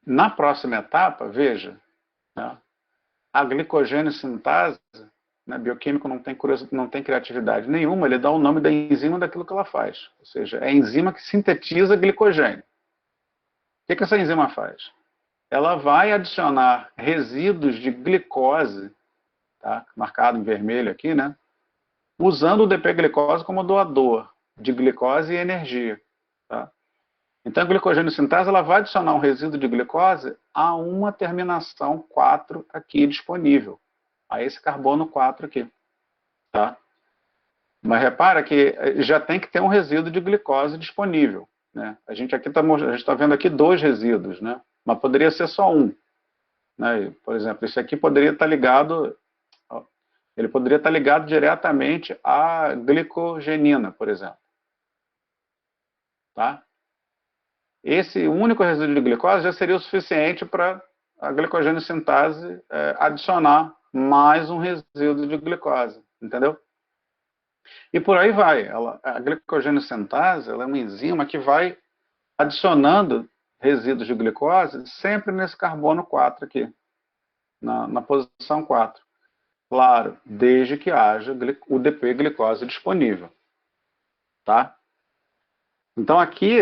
na próxima etapa, veja, né? A glicogênio sintase, né, bioquímico não tem criatividade nenhuma, ele dá o nome da enzima daquilo que ela faz. Ou seja, é a enzima que sintetiza glicogênio. O que essa enzima faz? Ela vai adicionar resíduos de glicose, tá, marcado em vermelho aqui, né, usando o DP-glicose como doador de glicose e energia. Tá? Então, a glicogênio sintase ela vai adicionar um resíduo de glicose a uma terminação 4 aqui disponível, a esse carbono 4 aqui. Tá? Mas repara que já tem que ter um resíduo de glicose disponível. Né? A gente está vendo aqui 2 resíduos, né? Mas poderia ser só um. Né? Por exemplo, esse aqui poderia estar ligado... Ele poderia estar ligado diretamente à glicogenina, por exemplo. Tá? Esse único resíduo de glicose já seria o suficiente para a glicogênio sintase adicionar mais um resíduo de glicose. Entendeu? E por aí vai. A glicogênio sintase ela é uma enzima que vai adicionando resíduos de glicose sempre nesse carbono 4 aqui, na posição 4. Claro, desde que haja o DP-glicose disponível. Tá? Então aqui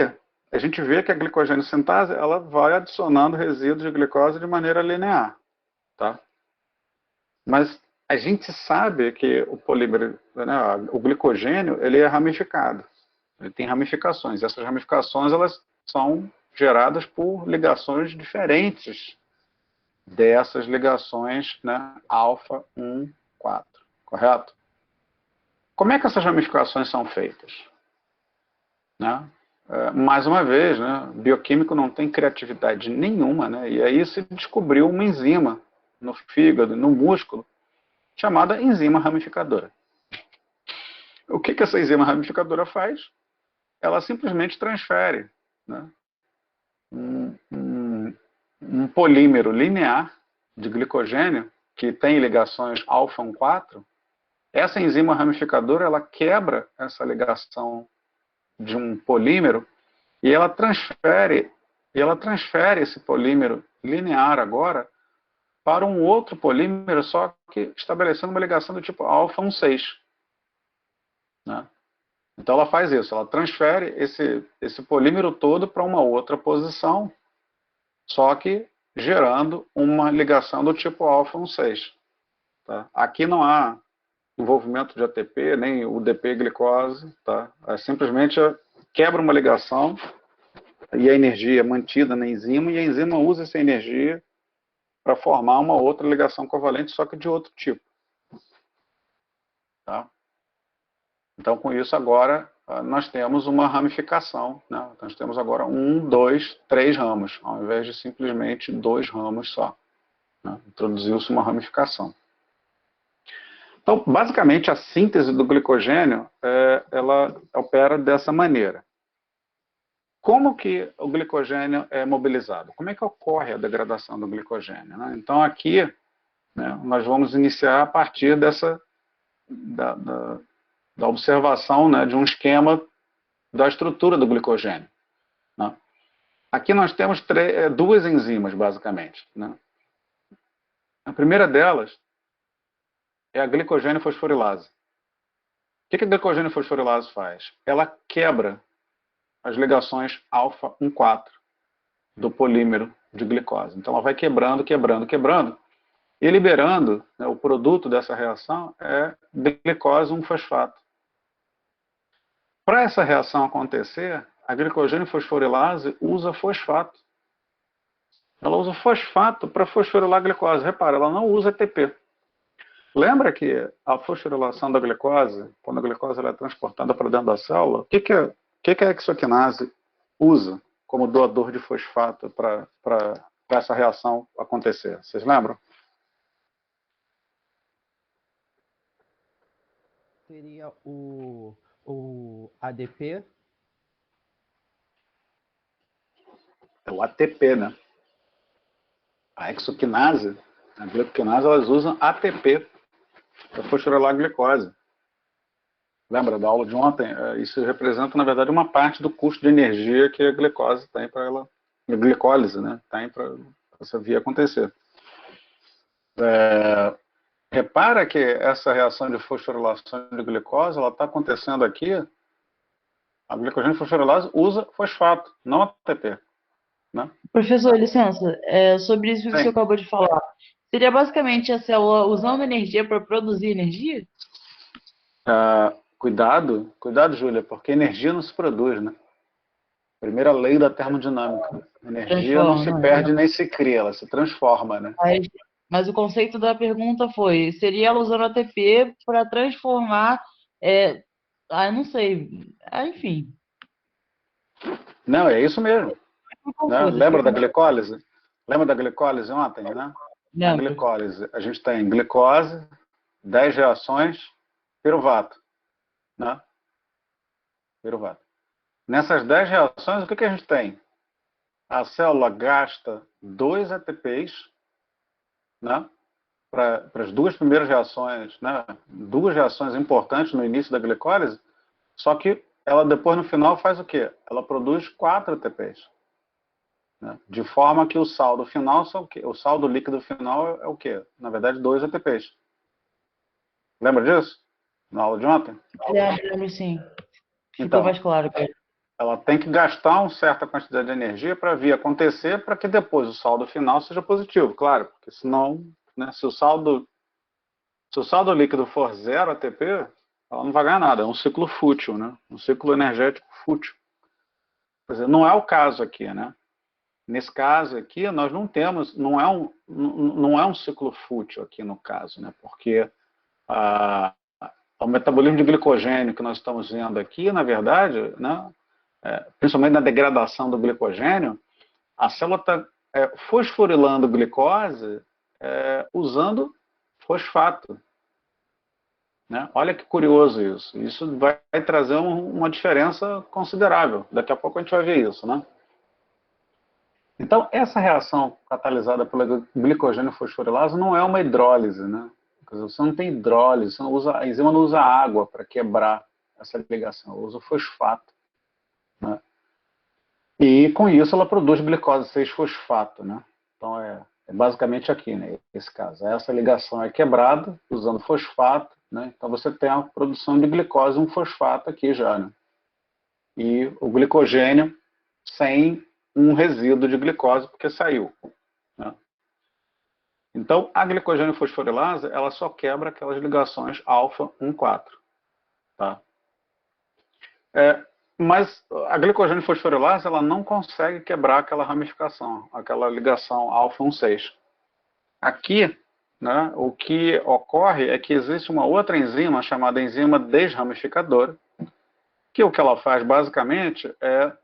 a gente vê que a glicogênio sintase ela vai adicionando resíduos de glicose de maneira linear. Tá? Mas a gente sabe que o polímero, né, o glicogênio, ele é ramificado. Ele tem ramificações. Essas ramificações elas são geradas por ligações diferentes dessas ligações, né, alfa 1, 4, correto? Como é que essas ramificações são feitas? Né? Mais uma vez, né, bioquímico não tem criatividade nenhuma, né, e aí se descobriu uma enzima no fígado, no músculo, chamada enzima ramificadora. O que essa enzima ramificadora faz? Ela simplesmente transfere, né, um polímero linear de glicogênio que tem ligações alfa 1, 4. Essa enzima ramificadora ela quebra essa ligação de um polímero e ela transfere esse polímero linear agora para um outro polímero, só que estabelecendo uma ligação do tipo alfa 1, 6. Né? Então ela faz isso, ela transfere esse polímero todo para uma outra posição, só que gerando uma ligação do tipo alfa 1, 6. Tá? Aqui não há envolvimento de ATP, nem o DP-glicose. Tá? Simplesmente quebra uma ligação e a energia é mantida na enzima, e a enzima usa essa energia para formar uma outra ligação covalente, só que de outro tipo. Tá? Então, com isso, agora, nós temos uma ramificação. Né? Nós temos agora 1, 2, 3 ramos, ao invés de simplesmente 2 ramos só. Né? Introduziu-se uma ramificação. Então, basicamente, a síntese do glicogênio, ela opera dessa maneira. Como que o glicogênio é mobilizado? Como é que ocorre a degradação do glicogênio? Né? Então, aqui, né, nós vamos iniciar a partir da observação, né, de um esquema da estrutura do glicogênio. Né? Aqui nós temos 2 enzimas, basicamente. Né? A primeira delas é a glicogênio fosforilase. O que a glicogênio fosforilase faz? Ela quebra as ligações alfa 1, 4 do polímero de glicose. Então ela vai quebrando, e liberando, né, o produto dessa reação é glicose 1-fosfato. Para essa reação acontecer, a glicogênio fosforilase usa fosfato. Ela usa fosfato para fosforilar a glicose. Repara, ela não usa ATP. Lembra que a fosforilação da glicose, quando a glicose ela é transportada para dentro da célula, o que a hexoquinase usa como doador de fosfato para essa reação acontecer? Vocês lembram? Seria o ADP. É o ATP, né? A hexoquinase, a glicoquinase, elas usam ATP para fosforilar a glicose. Lembra da aula de ontem? Isso representa, na verdade, uma parte do custo de energia que a glicose tem para ela, a glicólise, né? Tem para essa via acontecer. repara que essa reação de fosforilação de glicose, ela está acontecendo aqui, a glicogênio fosforilase usa fosfato, não ATP. Né? Professor, licença, sobre isso que o senhor Sim. acabou de falar. Seria basicamente a célula usando energia para produzir energia? Cuidado, Júlia, porque energia não se produz, né? Primeira lei da termodinâmica. Energia não se Transforma, perde nem se cria, ela se transforma, né? mas o conceito da pergunta foi, seria ela usando ATP para transformar, eu não sei, enfim. Não, é isso mesmo. Fiquei Né? confusa, Lembra da glicólise? Lembra da glicólise ontem, né? Na Lembro. glicólise, a gente tem glicose, 10 reações, piruvato. Né? Piruvato. Nessas 10 reações, o que a gente tem? A célula gasta 2 ATPs, né? Para as duas primeiras reações, né? Duas reações importantes no início da glicólise, só que ela depois no final faz o quê? Ela produz 4 ATPs. Né? De forma que o saldo final são o quê? O saldo líquido final é o quê? Na verdade, 2 ATPs. Lembra disso? Na aula de ontem? Lembro, sim. Ficou Então, mais claro. ela tem que gastar uma certa quantidade de energia para vir acontecer, para que depois o saldo final seja positivo, claro, porque senão, né, se o saldo líquido for 0 ATP, ela não vai ganhar nada, é um ciclo fútil, né? Um ciclo energético fútil. Quer dizer, não é o caso aqui, né? Nesse caso aqui, nós não temos, não é um ciclo fútil aqui no caso, né? Porque o metabolismo de glicogênio que nós estamos vendo aqui, na verdade, né, principalmente na degradação do glicogênio, a célula está fosforilando glicose usando fosfato. Né? Olha que curioso isso. Isso vai trazer uma diferença considerável. Daqui a pouco a gente vai ver isso, né? Então, essa reação catalisada pela glicogênio fosforilase não é uma hidrólise, né? Você não tem hidrólise, a enzima não usa água para quebrar essa ligação, ela usa fosfato. Né? E com isso ela produz glicose 6-fosfato. Né? Então é basicamente aqui, né, esse caso. Essa ligação é quebrada usando fosfato, né? Então você tem a produção de glicose 1-fosfato aqui já. Né? E o glicogênio sem um resíduo de glicose, porque saiu. Né? Então, a glicogênio fosforilase, ela só quebra aquelas ligações alfa 1,4. Tá? Mas a glicogênio fosforilase, ela não consegue quebrar aquela ramificação, aquela ligação alfa 1,6. Aqui, né, o que ocorre é que existe uma outra enzima, chamada enzima desramificadora, que o que ela faz, basicamente, é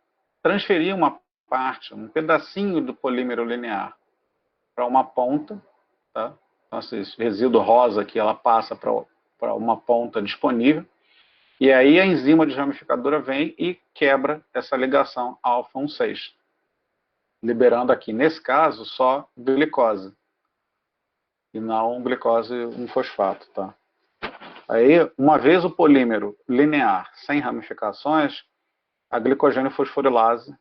transferir uma parte, um pedacinho do polímero linear para uma ponta. Tá? Então, esse resíduo rosa aqui, ela passa para uma ponta disponível, e aí a enzima desramificadora vem e quebra essa ligação alfa 1,6, liberando aqui, nesse caso, só glicose, e não glicose 1-fosfato. Tá? Aí, uma vez o polímero linear, sem ramificações, a glicogênio fosforilase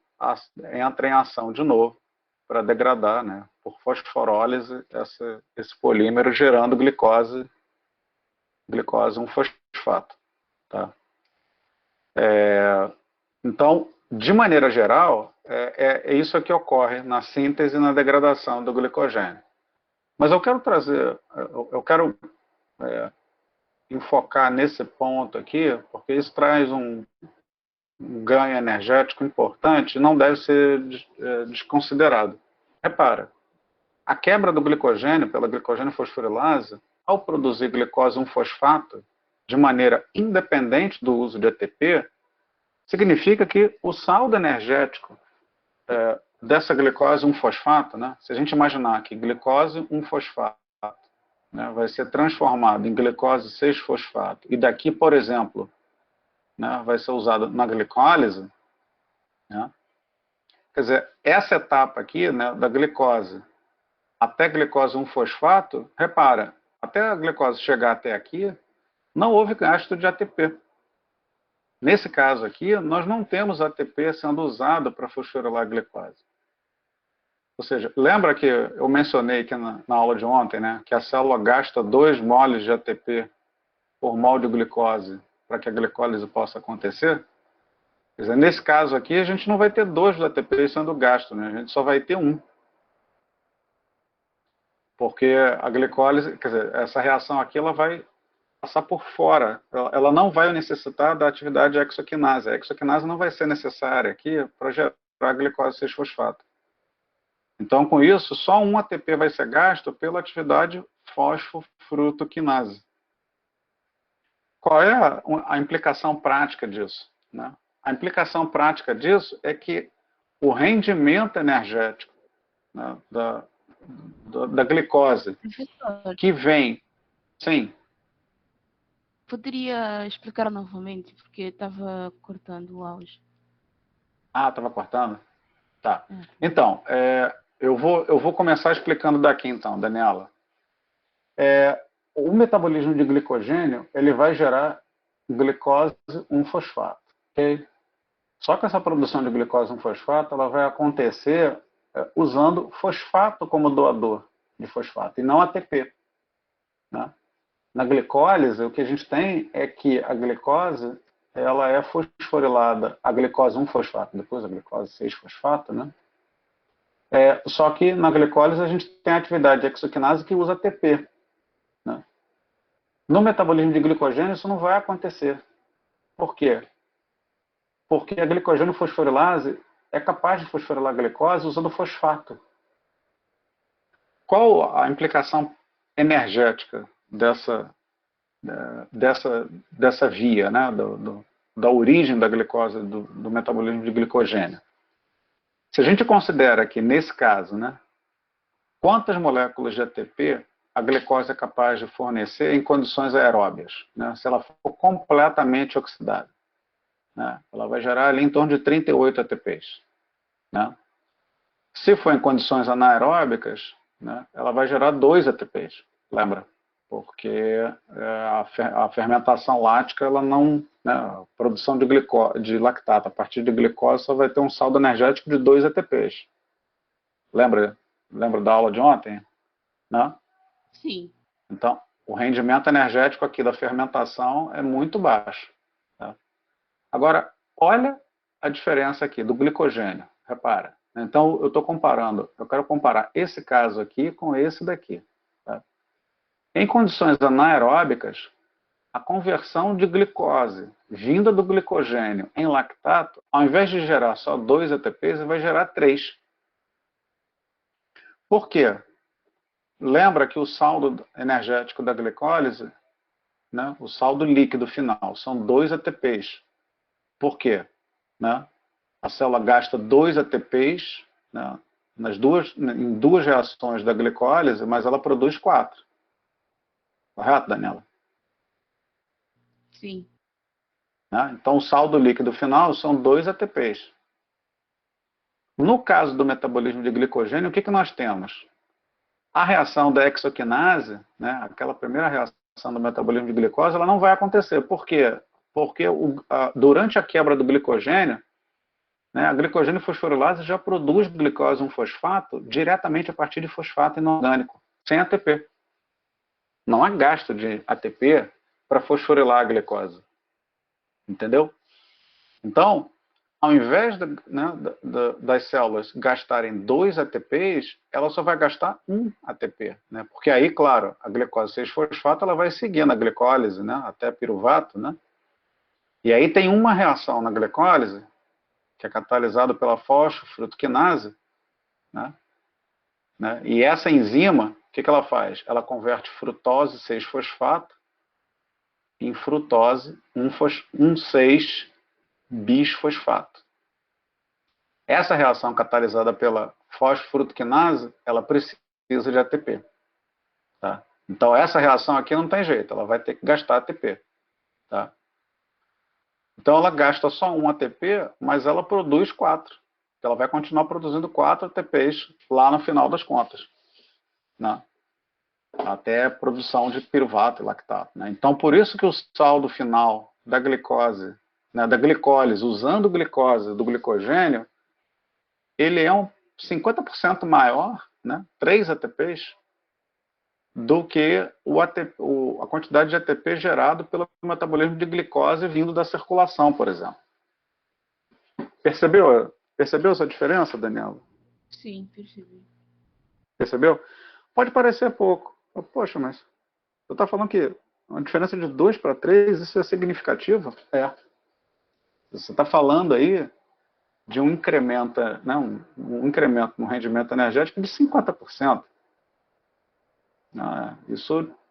entra em ação de novo para degradar, né, por fosforólise, esse polímero, gerando glicose 1-fosfato. Tá? Então, de maneira geral, é isso que ocorre na síntese e na degradação do glicogênio. Mas eu quero enfocar nesse ponto aqui, porque isso traz um ganho energético importante e não deve ser desconsiderado. Repara, a quebra do glicogênio pela glicogênio fosforilase, ao produzir glicose 1-fosfato, de maneira independente do uso de ATP, significa que o saldo energético dessa glicose 1-fosfato, né, se a gente imaginar que glicose 1-fosfato, né, vai ser transformado em glicose 6-fosfato, e daqui, por exemplo, né, vai ser usado na glicólise, né, quer dizer, essa etapa aqui, né, da glicose até glicose 1-fosfato, repara, até a glicose chegar até aqui, não houve gasto de ATP. Nesse caso aqui, nós não temos ATP sendo usado para fosforilar a glicose. Ou seja, lembra que eu mencionei aqui na aula de ontem, né, que a célula gasta 2 moles de ATP por mol de glicose para que a glicólise possa acontecer? Quer dizer, nesse caso aqui, a gente não vai ter 2 do ATP sendo gasto, né? A gente só vai ter 1. Porque a glicólise, quer dizer, essa reação aqui, ela vai passar por fora. Ela não vai necessitar da atividade exoquinase. A exoquinase não vai ser necessária aqui para gerar a glicose 6-fosfato. Então, com isso, só 1 ATP vai ser gasto pela atividade fosfofrutoquinase. Qual é a implicação prática disso, né? A implicação prática disso é que o rendimento energético, né, da glicose Professor, que vem, sim, poderia explicar novamente, porque estava cortando o áudio. estava cortando? Tá. É. Então, eu vou começar explicando daqui então, Daniela. O metabolismo de glicogênio, ele vai gerar glicose 1-fosfato, ok? Só que essa produção de glicose 1-fosfato, ela vai acontecer usando fosfato como doador de fosfato, e não ATP, né? Na glicólise, o que a gente tem é que a glicose, ela é fosforilada, a glicose 1-fosfato, depois a glicose 6-fosfato, né? Só que na glicólise a gente tem a atividade exoquinase que usa ATP, né? No metabolismo de glicogênio isso não vai acontecer. Por quê? Porque a glicogênio fosforilase é capaz de fosforilar a glicose usando fosfato. Qual a implicação energética dessa via, né, da origem da glicose, do metabolismo de glicogênio? Se a gente considera que, nesse caso, né, quantas moléculas de ATP a glicose é capaz de fornecer em condições aeróbias, né, se ela for completamente oxidada, né, ela vai gerar ali em torno de 38 ATPs. Né? Se for em condições anaeróbicas, né, ela vai gerar 2 ATPs, lembra? Porque a fermentação lática, ela não, né, a produção de lactato a partir de glicose só vai ter um saldo energético de 2 ATPs. Lembra da aula de ontem? Né? Sim. Então, o rendimento energético aqui da fermentação é muito baixo. Tá? Agora, olha a diferença aqui do glicogênio. Repara. Então, eu quero comparar esse caso aqui com esse daqui. Tá? Em condições anaeróbicas, a conversão de glicose vinda do glicogênio em lactato, ao invés de gerar só 2 ATPs, vai gerar 3. Por quê? Lembra que o saldo energético da glicólise, né, o saldo líquido final, são 2 ATPs. Por quê? Né? A célula gasta 2 ATPs, né, em 2 reações da glicólise, mas ela produz 4. Correto, Daniela? Sim. Né? Então, o saldo líquido final são 2 ATPs. No caso do metabolismo de glicogênio, o que nós temos? A reação da exoquinase, né, aquela primeira reação do metabolismo de glicose, ela não vai acontecer. Por quê? Porque durante a quebra do glicogênio, né, a glicogênio fosforilase já produz glicose 1-fosfato diretamente a partir de fosfato inorgânico, sem ATP. Não há gasto de ATP para fosforilar a glicose. Entendeu? Então, ao invés das células gastarem 2 ATPs, ela só vai gastar 1 ATP. Né? Porque aí, claro, a glicose 6-fosfato ela vai seguir na glicólise, né? Até piruvato. Né? E aí tem uma reação na glicólise, que é catalisada pela fosfofrutoquinase, né? E essa enzima, o que ela faz? Ela converte frutose 6-fosfato em frutose 1,6-bisfosfato. Essa reação catalisada pela fosfofrutoquinase, ela precisa de ATP. Tá? Então, essa reação aqui não tem jeito, ela vai ter que gastar ATP. Tá? Então, ela gasta só 1 ATP, mas ela produz 4. Ela vai continuar produzindo 4 ATPs lá no final das contas. Né? Até a produção de piruvato e lactato. Né? Então, por isso que o saldo final da glicose, né, da glicólise, usando glicose do glicogênio, ele é um 50% maior, né, 3 ATPs, do que a quantidade de ATP gerado pelo metabolismo de glicose vindo da circulação, por exemplo. Percebeu essa diferença, Daniela? Sim, percebi. Percebeu? Pode parecer pouco. Poxa, mas você está falando que uma diferença de 2 para 3, isso é significativo? É. Você está falando aí de um incremento, né, um incremento no rendimento energético de 50%.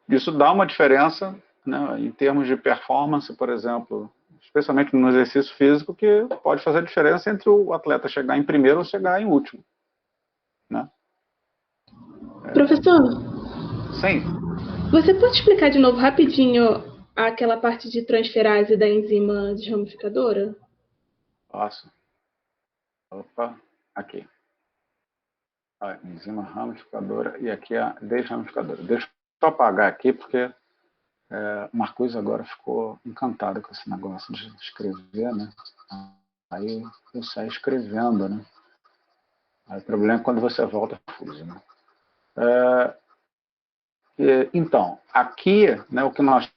Isso dá uma diferença, né, em termos de performance, por exemplo, especialmente no exercício físico, que pode fazer a diferença entre o atleta chegar em primeiro ou chegar em último. Né? Professor, Sim. você pode explicar de novo rapidinho aquela parte de transferase da enzima desramificadora? Posso. Opa, aqui. A enzima ramificadora e aqui a desramificadora. Deixa eu apagar aqui, porque o Marcos agora ficou encantado com esse negócio de escrever, né? Aí eu saio escrevendo, né? Aí o problema é quando você volta fuso, né? Então, aqui, né, o que nós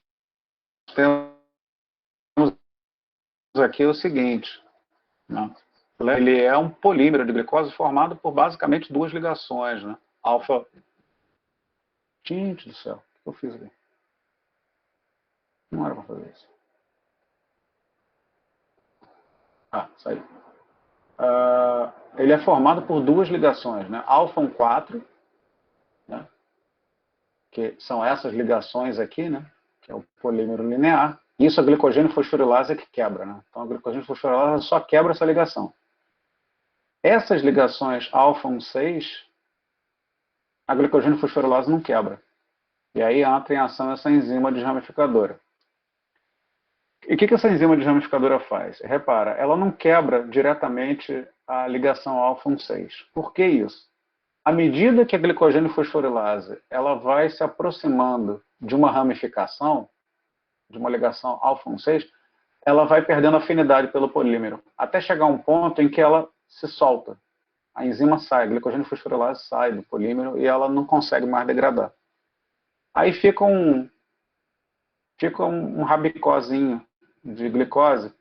temos aqui é o seguinte, né? Ele é um polímero de glicose formado por basicamente 2 ligações, né? Alfa... Gente do céu, o que eu fiz aqui? Não era para fazer isso. Saiu. Ele é formado por 2 ligações, né? Alfa 4, né? Que são essas ligações aqui, né? Que é o polímero linear. Isso a glicogênio fosforilase que quebra, né? Então a glicogênio fosforilase só quebra essa ligação. Essas ligações alfa 6, a glicogênio fosforilase não quebra. E aí entra em ação essa enzima desramificadora. E o que essa enzima desramificadora faz? Repara, ela não quebra diretamente a ligação alfa 6. Por que isso? À medida que a glicogênio fosforilase ela vai se aproximando de uma ramificação, de uma ligação alfa 6, ela vai perdendo afinidade pelo polímero, até chegar a um ponto em que ela se solta. A enzima sai, a glicogênio fosforilase sai do polímero e ela não consegue mais degradar. Aí fica um rabicozinho de glicose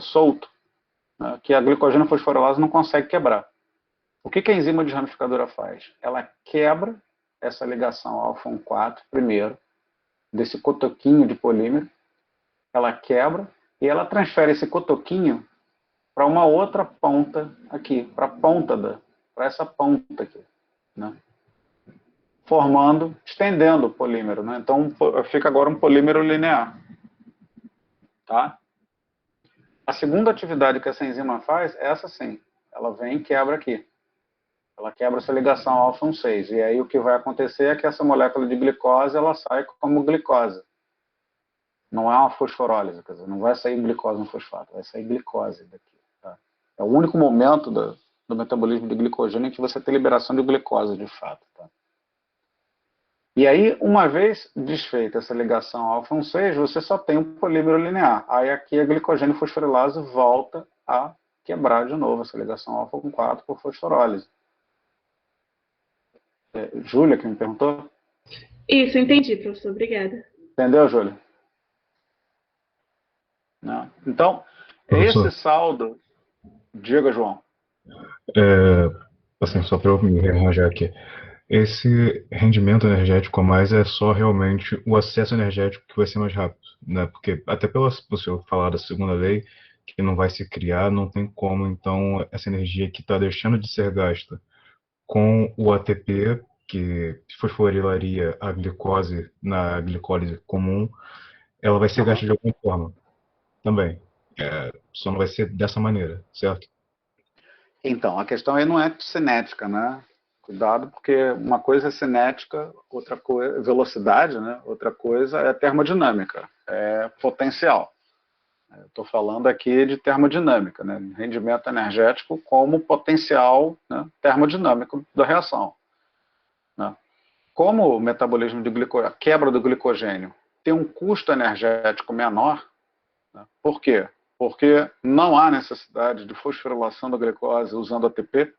solto, né, que a glicogênio fosforilase não consegue quebrar. O que a enzima desramificadora faz? Ela quebra essa ligação alfa 4 primeiro, desse cotoquinho de polímero, ela quebra e ela transfere esse cotoquinho para uma outra ponta aqui, para essa ponta aqui, né? Estendendo o polímero, né? Então fica agora um polímero linear, tá? A segunda atividade que essa enzima faz é essa sim, ela vem e quebra aqui. Ela quebra essa ligação alfa 6. E aí o que vai acontecer é que essa molécula de glicose ela sai como glicose. Não é uma fosforólise, quer dizer, não vai sair glicose no fosfato, vai sair glicose daqui. Tá? É o único momento do metabolismo de glicogênio em que você tem liberação de glicose de fato. Tá? E aí, uma vez desfeita essa ligação alfa 6, você só tem um polímero linear. Aí aqui a glicogênio fosforilase volta a quebrar de novo essa ligação alfa 4 por fosforólise. Júlia, que me perguntou? Isso, entendi, professor. Obrigada. Entendeu, Júlia? Não. Então, Professor, esse saldo... Diga, João. assim, só para eu me rearranjar aqui. Esse rendimento energético a mais é só realmente o acesso energético que vai ser mais rápido, né? Porque até pelo senhor falar da segunda lei, que não vai se criar, não tem como, então, essa energia que está deixando de ser gasta com o ATP, que fosforilaria a glicose na glicólise comum, ela vai ser gasta de alguma forma também. Só não vai ser dessa maneira, certo? Então, a questão aí não é cinética, né? Cuidado, porque uma coisa é cinética, outra coisa é velocidade, né? Outra coisa é termodinâmica, é potencial. Estou falando aqui de termodinâmica, né? Rendimento energético como potencial, né, termodinâmico da reação. Né? Como o metabolismo de glicogênio, a quebra do glicogênio tem um custo energético menor, né? Por quê? Porque não há necessidade de fosforilação da glicose usando ATP.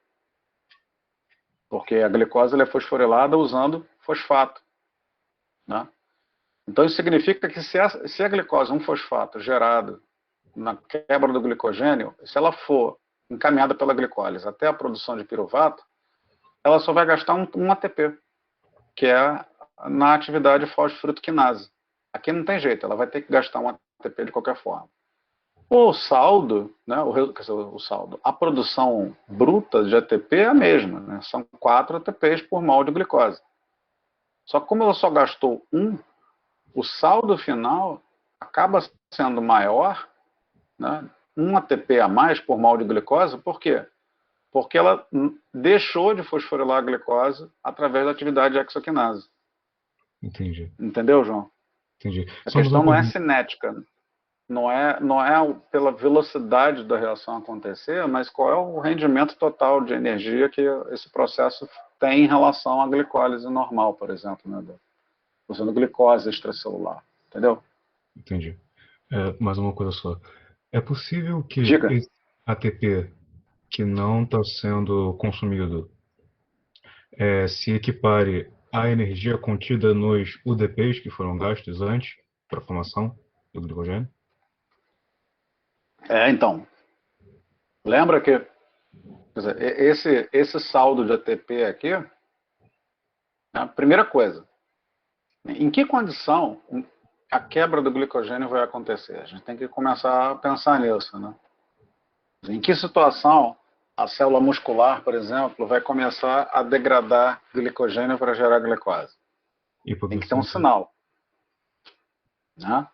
porque a glicose ela é fosforilada usando fosfato, né? Então isso significa que se a glicose, um fosfato gerado na quebra do glicogênio, se ela for encaminhada pela glicólise até a produção de piruvato, ela só vai gastar um ATP, que é na atividade fosforitoquinase. Aqui não tem jeito, ela vai ter que gastar um ATP de qualquer forma. O saldo, né, o saldo, a produção bruta de ATP é a mesma, né? São 4 ATPs por mol de glicose. Só que como ela só gastou um, o saldo final acaba sendo maior, né, 1 ATP a mais por mol de glicose. Por quê? Porque ela deixou de fosforilar a glicose através da atividade exoquinase. Entendi, Entendeu, João? entendi. A Só mais uma questão não é pergunta. cinética, não é pela velocidade da reação acontecer, mas qual é o rendimento total de energia que esse processo tem em relação à glicólise normal, por exemplo, né, usando glicose extracelular. Entendeu? Entendi. Mais uma coisa só. É possível que Diga. esse ATP que não está sendo consumido se equipare à energia contida nos UDPs que foram gastos antes para a formação do glicogênio? Então, lembra que, quer dizer, esse saldo de ATP aqui, a primeira coisa, em que condição a quebra do glicogênio vai acontecer? A gente tem que começar a pensar nisso, né? Em que situação a célula muscular, por exemplo, vai começar a degradar glicogênio para gerar glicose? Tem que ter um Hipoglicemia. sinal, né?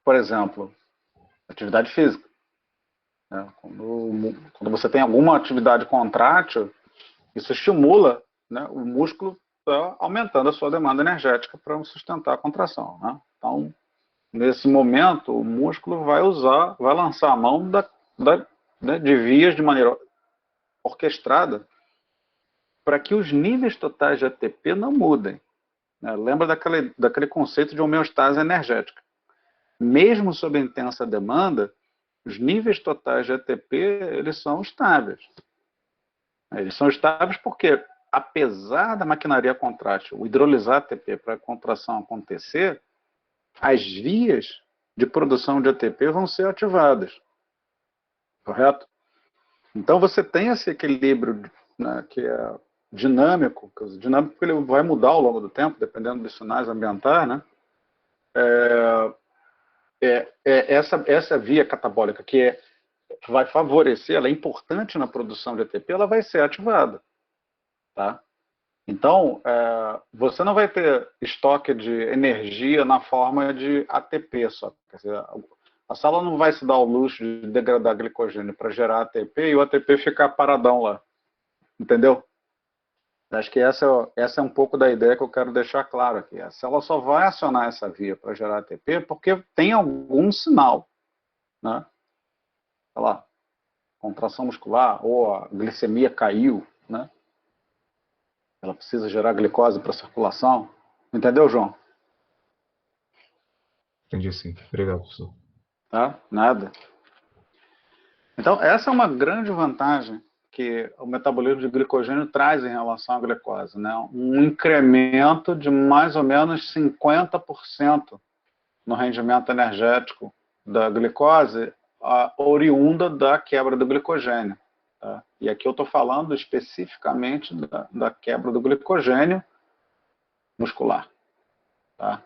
Por exemplo, atividade física, né? Quando você tem alguma atividade contrátil, isso estimula, né, o músculo aumentando a sua demanda energética para sustentar a contração, né? Então, nesse momento, o músculo vai lançar a mão né, de vias de maneira orquestrada para que os níveis totais de ATP não mudem, né? Lembra daquele conceito de homeostase energética. Mesmo sob intensa demanda, os níveis totais de ATP eles são estáveis. Eles são estáveis porque, apesar da maquinaria contrátil hidrolisar ATP para a contração acontecer, as vias de produção de ATP vão ser ativadas. Correto? Então você tem esse equilíbrio, né, que é dinâmico, dinâmico porque ele vai mudar ao longo do tempo, dependendo dos sinais ambientais, né? Essa via catabólica que vai favorecer, ela é importante na produção de ATP, ela vai ser ativada. Tá? Então, você não vai ter estoque de energia na forma de ATP só. Quer dizer, a célula não vai se dar ao luxo de degradar glicogênio para gerar ATP e o ATP ficar paradão lá. Entendeu? Acho que essa é um pouco da ideia que eu quero deixar claro aqui. A célula só vai acionar essa via para gerar ATP porque tem algum sinal, né? Sei lá, contração muscular ou a glicemia caiu, né? Ela precisa gerar glicose para a circulação. Entendeu, João? Entendi sim. Obrigado, professor. Tá? Nada. Então, essa é uma grande vantagem que o metabolismo de glicogênio traz em relação à glicose, né? Um incremento de mais ou menos 50% no rendimento energético da glicose, oriunda da quebra do glicogênio. Tá? E aqui eu estou falando especificamente da quebra do glicogênio muscular, tá?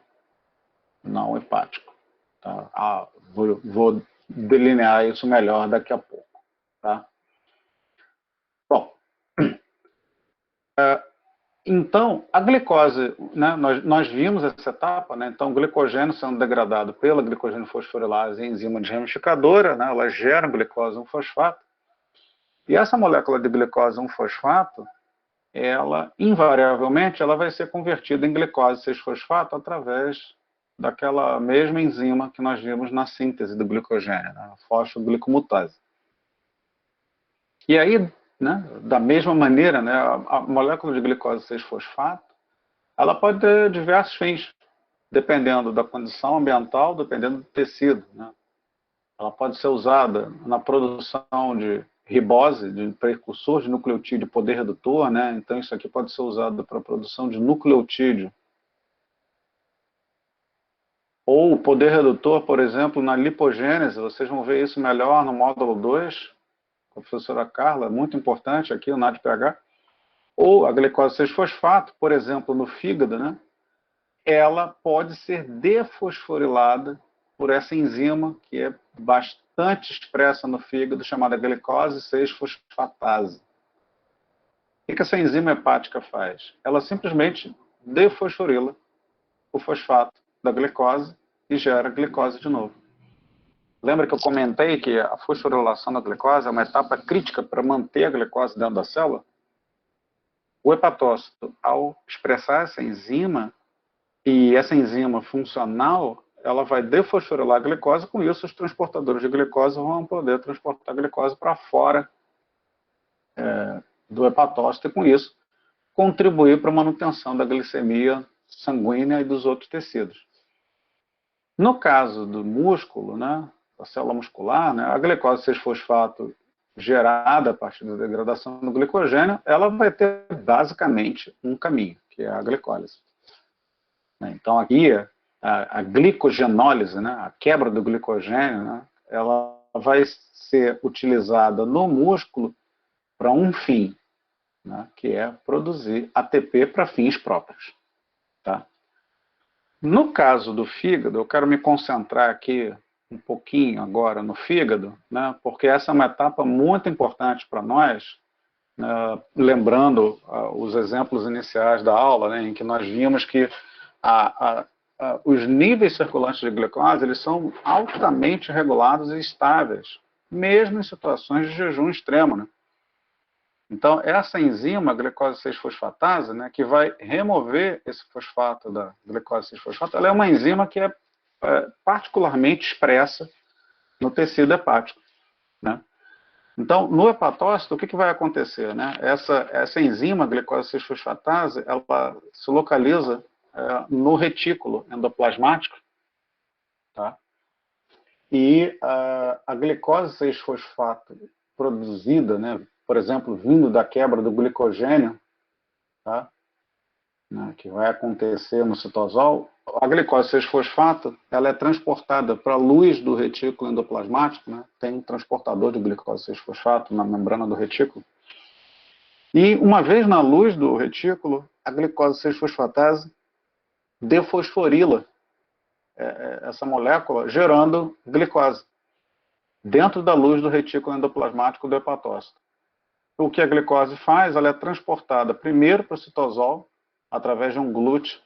Não hepático. Tá? Vou delinear isso melhor daqui a pouco. Tá? Bom, então, a glicose, né, nós vimos essa etapa, né, então o glicogênio sendo degradado pela glicogênio fosforilase, enzima desramificadora, né, ela gera glicose 1-fosfato, e essa molécula de glicose 1-fosfato, ela, invariavelmente, ela vai ser convertida em glicose 6-fosfato através daquela mesma enzima que nós vimos na síntese do glicogênio, né, a fosfoglicomutase. E aí, né, da mesma maneira, né, a molécula de glicose 6-fosfato, ela pode ter diversos fins, dependendo da condição ambiental, dependendo do tecido, né? Ela pode ser usada na produção de ribose, de precursor de nucleotídeo poder redutor, né? Então isso aqui pode ser usado para a produção de nucleotídeo. Ou o poder redutor, por exemplo, na lipogênese, vocês vão ver isso melhor no módulo 2, com a professora Carla, muito importante aqui, o NADPH. Ou a glicose 6-fosfato, por exemplo, no fígado, né? Ela pode ser defosforilada por essa enzima, que é bastante expressa no fígado, chamada glicose 6-fosfatase. O que essa enzima hepática faz? Ela simplesmente defosforila o fosfato da glicose e gera glicose de novo. Lembra que eu comentei que a fosforilação da glicose é uma etapa crítica para manter a glicose dentro da célula? O hepatócito, ao expressar essa enzima, e essa enzima funcional, ela vai defosforilar a glicose, com isso os transportadores de glicose vão poder transportar a glicose para fora do hepatócito e, com isso, contribuir para a manutenção da glicemia sanguínea e dos outros tecidos. No caso do músculo, né, da célula muscular, né, a glicose 6-fosfato gerada a partir da degradação do glicogênio, ela vai ter basicamente um caminho, que é a glicólise. Então aqui a glicogenólise, né, a quebra do glicogênio, né, ela vai ser utilizada no músculo para um fim, né, que é produzir ATP para fins próprios. Tá? No caso do fígado, eu quero me concentrar aqui um pouquinho agora no fígado, né, porque essa é uma etapa muito importante para nós, né, lembrando os exemplos iniciais da aula, né, em que nós vimos que os níveis circulantes de glicose eles são altamente regulados e estáveis, mesmo em situações de jejum extremo. Né? Então, essa enzima, a glicose 6-fosfatase, né, que vai remover esse fosfato da glicose 6-fosfato, ela é uma enzima que é particularmente expressa no tecido hepático. Né? Então, no hepatócito, o que vai acontecer? Né? Essa enzima, a glicose 6-fosfatase, ela se localiza no retículo endoplasmático, tá? E a glicose 6-fosfato produzida, né, por exemplo, vindo da quebra do glicogênio, tá? Né, que vai acontecer no citosol, a glicose 6-fosfato ela é transportada para a luz do retículo endoplasmático, né? Tem um transportador de glicose 6-fosfato na membrana do retículo. E uma vez na luz do retículo, a glicose 6-fosfatase defosforila essa molécula, gerando glicose dentro da luz do retículo endoplasmático do hepatócito. O que a glicose faz? Ela é transportada primeiro para o citosol, através de um glúteo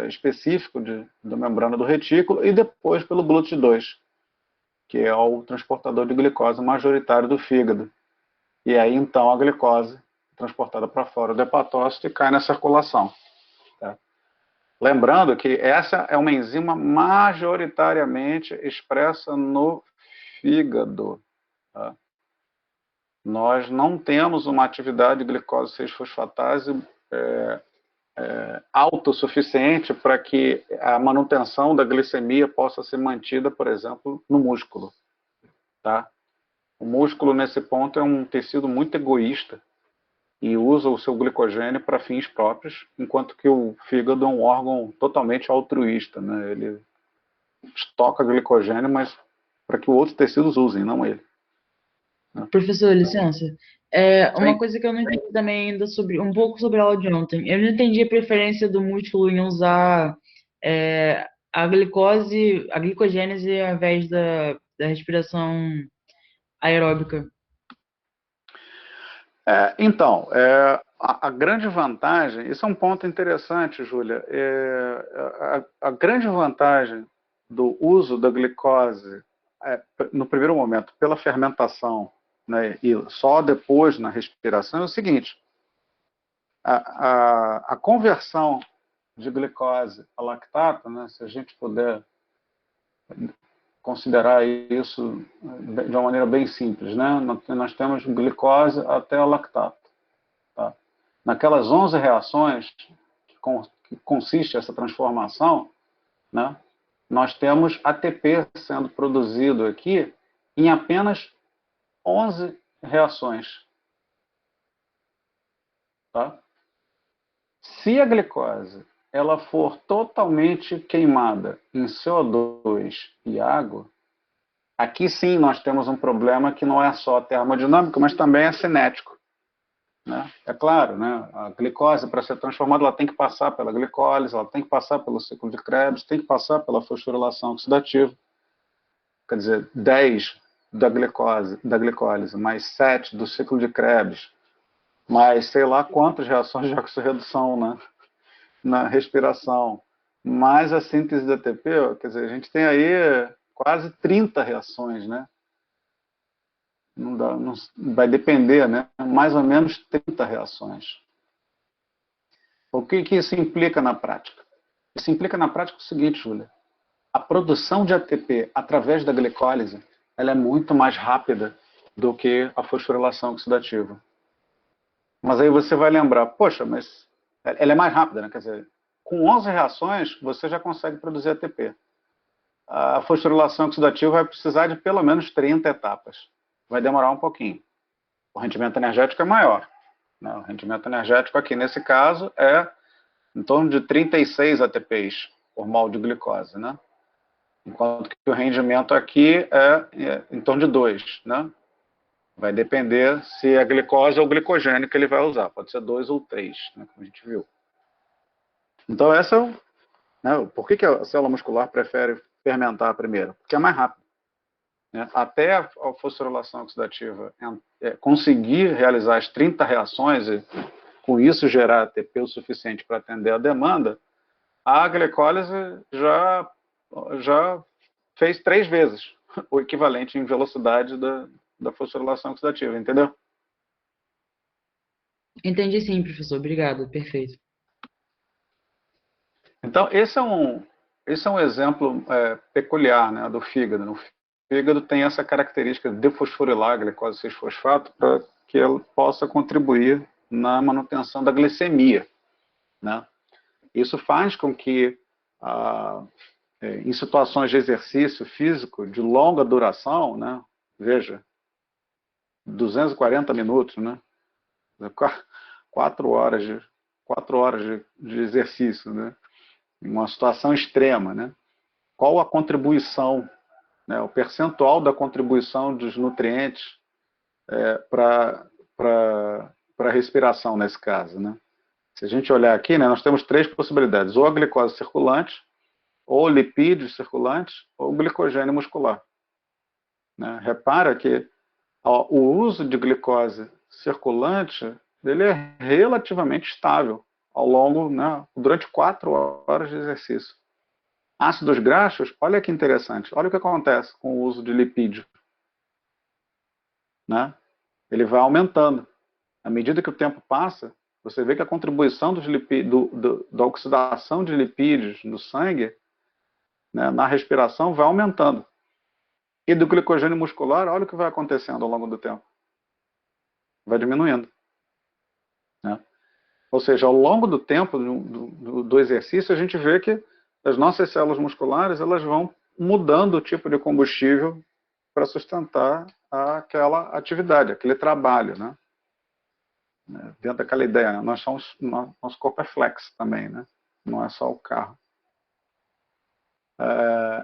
específico da membrana do retículo, e depois pelo glúteo 2, que é o transportador de glicose majoritário do fígado. E aí, então, a glicose é transportada para fora do hepatócito e cai na circulação. Tá? Lembrando que essa é uma enzima majoritariamente expressa no fígado. Tá? Nós não temos uma atividade de glicose 6-fosfatase autossuficiente para que a manutenção da glicemia possa ser mantida, por exemplo, no músculo. Tá? O músculo, nesse ponto, é um tecido muito egoísta e usa o seu glicogênio para fins próprios, enquanto que o fígado é um órgão totalmente altruísta. Né? Ele estoca glicogênio, mas para que outros tecidos usem, não ele. Né? Professor, licença. Uma coisa que eu não entendi também ainda um pouco sobre a aula de ontem. Eu não entendi a preferência do músculo em usar a glicogênese ao invés da respiração aeróbica. Então, a grande vantagem, isso é um ponto interessante, Júlia, a grande vantagem do uso da glicose, no primeiro momento, pela fermentação, né, e só depois na respiração, é o seguinte: a conversão de glicose a lactato, né, se a gente puder considerar isso de uma maneira bem simples, né? Nós temos glicose até lactato. Tá? Naquelas 11 reações que consiste essa transformação, né, nós temos ATP sendo produzido aqui em apenas 11 reações. Tá? Se a glicose ela for totalmente queimada em CO2 e água, aqui sim nós temos um problema que não é só termodinâmico, mas também é cinético. Né? É claro, né? A glicose, para ser transformada, ela tem que passar pela glicólise, ela tem que passar pelo ciclo de Krebs, tem que passar pela fosforilação oxidativa. Quer dizer, 10 da glicólise, mais 7 do ciclo de Krebs, mais sei lá quantas reações de oxirredução, né? Na respiração, mais a síntese de ATP, quer dizer, a gente tem aí quase 30 reações, né? Não dá, não, vai depender, né? Mais ou menos 30 reações. O que isso implica na prática? Isso implica na prática o seguinte, Júlia. A produção de ATP através da glicólise, ela é muito mais rápida do que a fosforilação oxidativa. Mas aí você vai lembrar, poxa, mas ela é mais rápida, né? Quer dizer, com 11 reações, você já consegue produzir ATP. A fosforilação oxidativa vai precisar de pelo menos 30 etapas. Vai demorar um pouquinho. O rendimento energético é maior. Né? O rendimento energético aqui, nesse caso, é em torno de 36 ATPs por mol de glicose. Né? Enquanto que o rendimento aqui é em torno de 2. Né? Vai depender se é glicose ou glicogênio que ele vai usar. Pode ser 2 ou 3, né? Como a gente viu. Então, essa é né? Por que a célula muscular prefere fermentar primeiro? Porque é mais rápido. Né? Até a fosforilação oxidativa conseguir realizar as 30 reações e, com isso, gerar ATP o suficiente para atender a demanda, a glicólise já fez 3 vezes o equivalente em velocidade da fosforilação oxidativa, entendeu? Entendi sim, professor. Obrigado. Perfeito. Então, esse é um exemplo peculiar, né, do fígado. O fígado tem essa característica de defosforilar a glicose 6-fosfato para que ela possa contribuir na manutenção da glicemia. Né? Isso faz com que, em situações de exercício físico de longa duração, né, veja, 240 minutos, né, 4 horas de exercício, né, em uma situação extrema, né? Qual a contribuição, né, o percentual da contribuição dos nutrientes para a respiração nesse caso, né? Se a gente olhar aqui, né, nós temos 3 possibilidades: ou a glicose circulante, ou lipídios circulantes, ou glicogênio muscular. Né? Repara que o uso de glicose circulante ele é relativamente estável ao longo, né, durante 4 horas de exercício. Ácidos graxos, olha que interessante, olha o que acontece com o uso de lipídio. Né? Ele vai aumentando. À medida que o tempo passa, você vê que a contribuição da oxidação de lipídios no sangue, né, na respiração, vai aumentando. E do glicogênio muscular, olha o que vai acontecendo ao longo do tempo. Vai diminuindo. Né? Ou seja, ao longo do tempo do exercício, a gente vê que as nossas células musculares elas vão mudando o tipo de combustível para sustentar aquela atividade, aquele trabalho. Né? Dentro daquela ideia, né? Nosso corpo é flex também, né? Não é só o carro.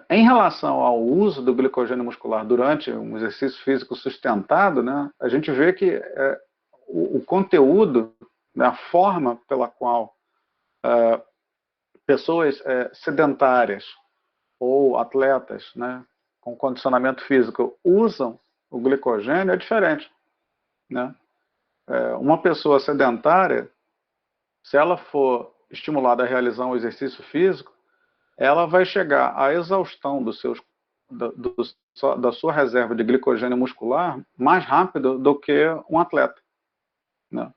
Em relação ao uso do glicogênio muscular durante um exercício físico sustentado, né, a gente vê que o conteúdo, né, a forma pela qual pessoas sedentárias ou atletas, né, com condicionamento físico usam o glicogênio é diferente. Né? Uma pessoa sedentária, se ela for estimulada a realizar um exercício físico, ela vai chegar à exaustão da sua reserva de glicogênio muscular mais rápido do que um atleta. Né?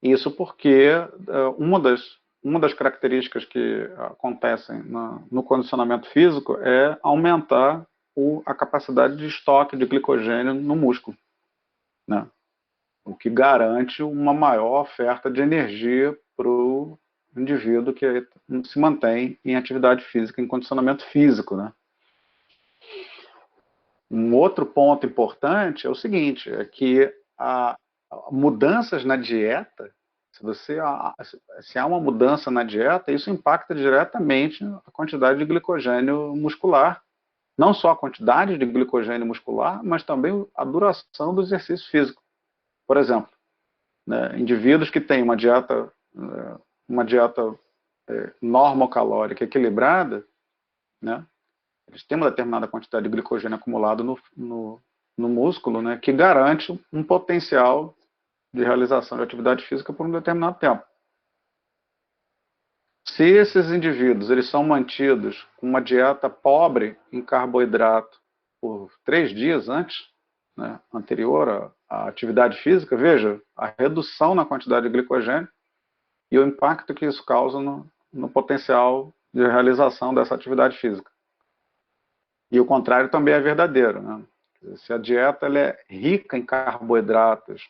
Isso porque uma das características que acontecem no condicionamento físico é aumentar a capacidade de estoque de glicogênio no músculo. Né? O que garante uma maior oferta de energia para o indivíduo que se mantém em atividade física, em condicionamento físico. Né? Um outro ponto importante é o seguinte, é que mudanças na dieta, se há uma mudança na dieta, isso impacta diretamente a quantidade de glicogênio muscular. Não só a quantidade de glicogênio muscular, mas também a duração do exercício físico. Por exemplo, né, indivíduos que têm uma dieta normocalórica equilibrada, né, eles têm uma determinada quantidade de glicogênio acumulado no músculo, né, que garante um potencial de realização de atividade física por um determinado tempo. Se esses indivíduos eles são mantidos com uma dieta pobre em carboidrato por 3 dias antes, né, anterior à atividade física, veja a redução na quantidade de glicogênio e o impacto que isso causa no potencial de realização dessa atividade física. E o contrário também é verdadeiro, né? Se a dieta ela é rica em carboidratos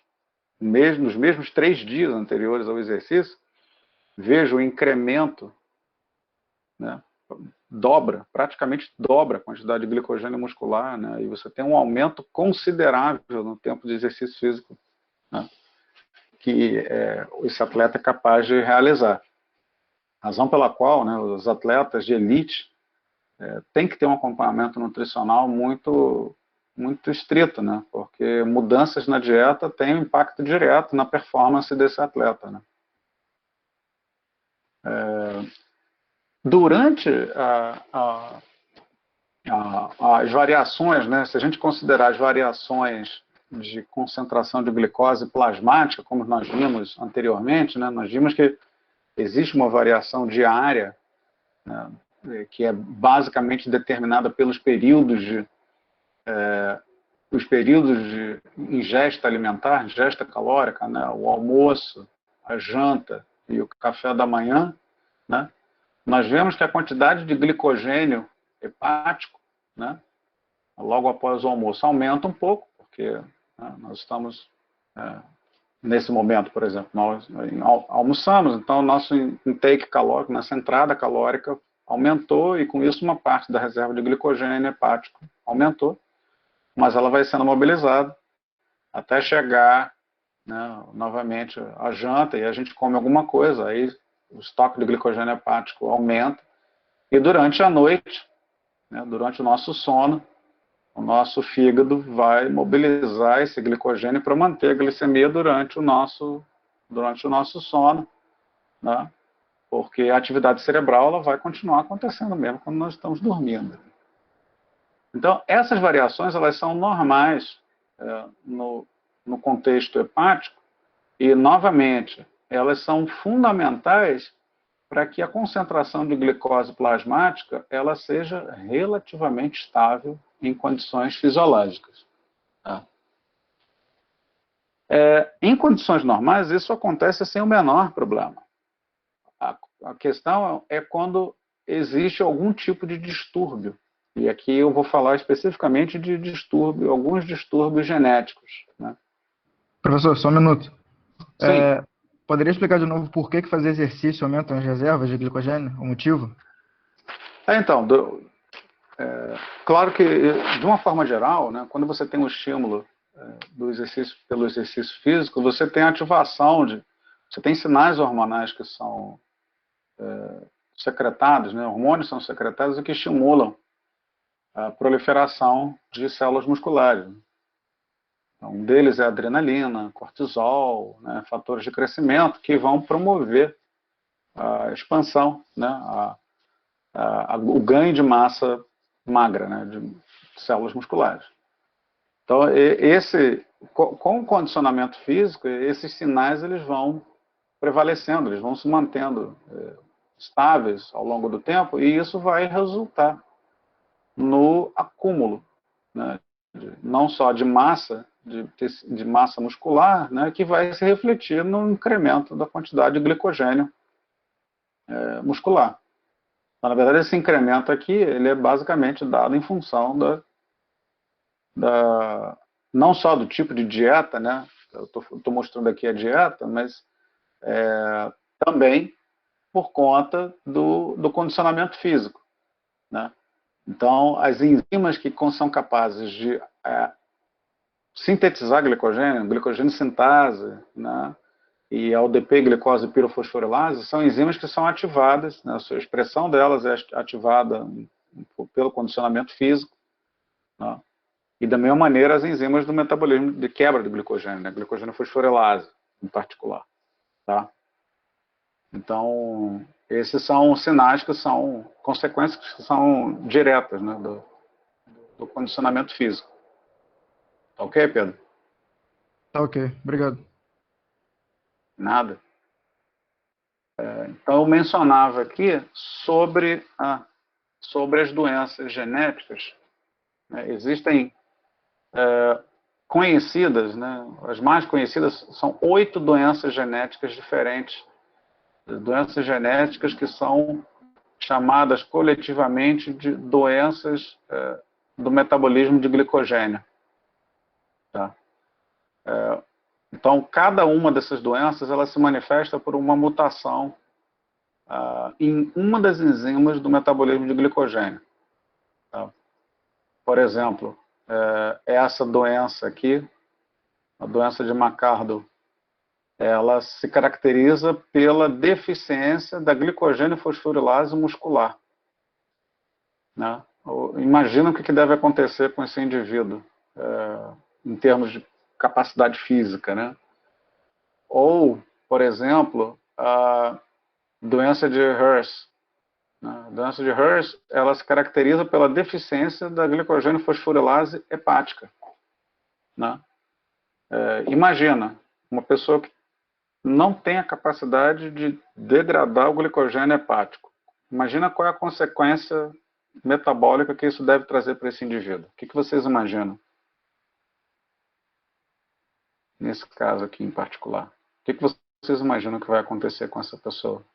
nos mesmos 3 dias anteriores ao exercício, veja o incremento, né, praticamente dobra a quantidade de glicogênio muscular, né, e você tem um aumento considerável no tempo de exercício físico, né, que esse atleta é capaz de realizar. Razão pela qual, né, os atletas de elite têm que ter um acompanhamento nutricional muito estrito, né, porque mudanças na dieta têm um impacto direto na performance desse atleta, né. Durante as variações, né, se a gente considerar as variações de concentração de glicose plasmática, como nós vimos anteriormente, né, nós vimos que existe uma variação diária, né, que é basicamente determinada pelos períodos de ingesta alimentar, ingesta calórica, né, o almoço, a janta e o café da manhã, né, nós vemos que a quantidade de glicogênio hepático, né, logo após o almoço, aumenta um pouco, porque, né, nós estamos, nesse momento, por exemplo, nós almoçamos, então o nosso intake calórico, nossa entrada calórica aumentou e com isso uma parte da reserva de glicogênio hepático aumentou, mas ela vai sendo mobilizada até chegar, né, novamente à janta e a gente come alguma coisa, aí o estoque de glicogênio hepático aumenta e durante a noite, né, durante o nosso sono, o nosso fígado vai mobilizar esse glicogênio para manter a glicemia durante o nosso sono, né, porque a atividade cerebral ela vai continuar acontecendo mesmo quando nós estamos dormindo. Então, essas variações elas são normais no contexto hepático e, novamente, elas são fundamentais para que a concentração de glicose plasmática ela seja relativamente estável em condições fisiológicas. Tá? Em condições normais, isso acontece sem o menor problema. A questão é quando existe algum tipo de distúrbio. E aqui eu vou falar especificamente de alguns distúrbios genéticos. Né? Professor, só um minuto. Sim. Poderia explicar de novo por que fazer exercício aumenta as reservas de glicogênio? O motivo? Então, claro que, de uma forma geral, né, quando você tem um estímulo pelo exercício físico, você tem ativação você tem sinais hormonais que são secretados, né, hormônios são secretados e que estimulam a proliferação de células musculares. Então, um deles é a adrenalina, cortisol, né, fatores de crescimento que vão promover a expansão, né, o ganho de massa magra, né, de células musculares. Então, com o condicionamento físico, esses sinais eles vão prevalecendo, eles vão se mantendo estáveis ao longo do tempo e isso vai resultar no acúmulo, né, não só de massa, de massa muscular, né, que vai se refletir no incremento da quantidade de glicogênio muscular. Então, na verdade, esse incremento aqui ele é basicamente dado em função não só do tipo de dieta, né, eu estou mostrando aqui a dieta, mas também por conta do condicionamento físico, né? Então, as enzimas que são capazes de sintetizar glicogênio sintase, né? E a UDP, glicose pirofosforilase, são enzimas que são ativadas, né? A sua expressão delas é ativada pelo condicionamento físico, né? E da mesma maneira as enzimas do metabolismo de quebra de glicogênio, né? Glicogênio fosforilase, em particular, tá? Então, esses são sinais que são consequências que são diretas, né, do condicionamento físico. Tá ok, Pedro? Tá ok, obrigado. Nada. Então, eu mencionava aqui sobre as doenças genéticas, né? Existem conhecidas, né? As mais conhecidas são 8 doenças genéticas diferentes. Doenças genéticas que são chamadas coletivamente de doenças do metabolismo de glicogênio. Tá? Então, cada uma dessas doenças ela se manifesta por uma mutação em uma das enzimas do metabolismo de glicogênio. Tá? Por exemplo, essa doença aqui, a doença de McArdle, ela se caracteriza pela deficiência da glicogênio fosforilase muscular. Né? Imagina o que deve acontecer com esse indivíduo, em termos de capacidade física, né? Ou, por exemplo, a doença de Hirsch. A doença de Hirsch, ela se caracteriza pela deficiência da glicogênio fosforilase hepática. Né? Imagina uma pessoa que não tem a capacidade de degradar o glicogênio hepático. Imagina qual é a consequência metabólica que isso deve trazer para esse indivíduo. O que vocês imaginam? Nesse caso aqui em particular. O que vocês imaginam que vai acontecer com essa pessoa?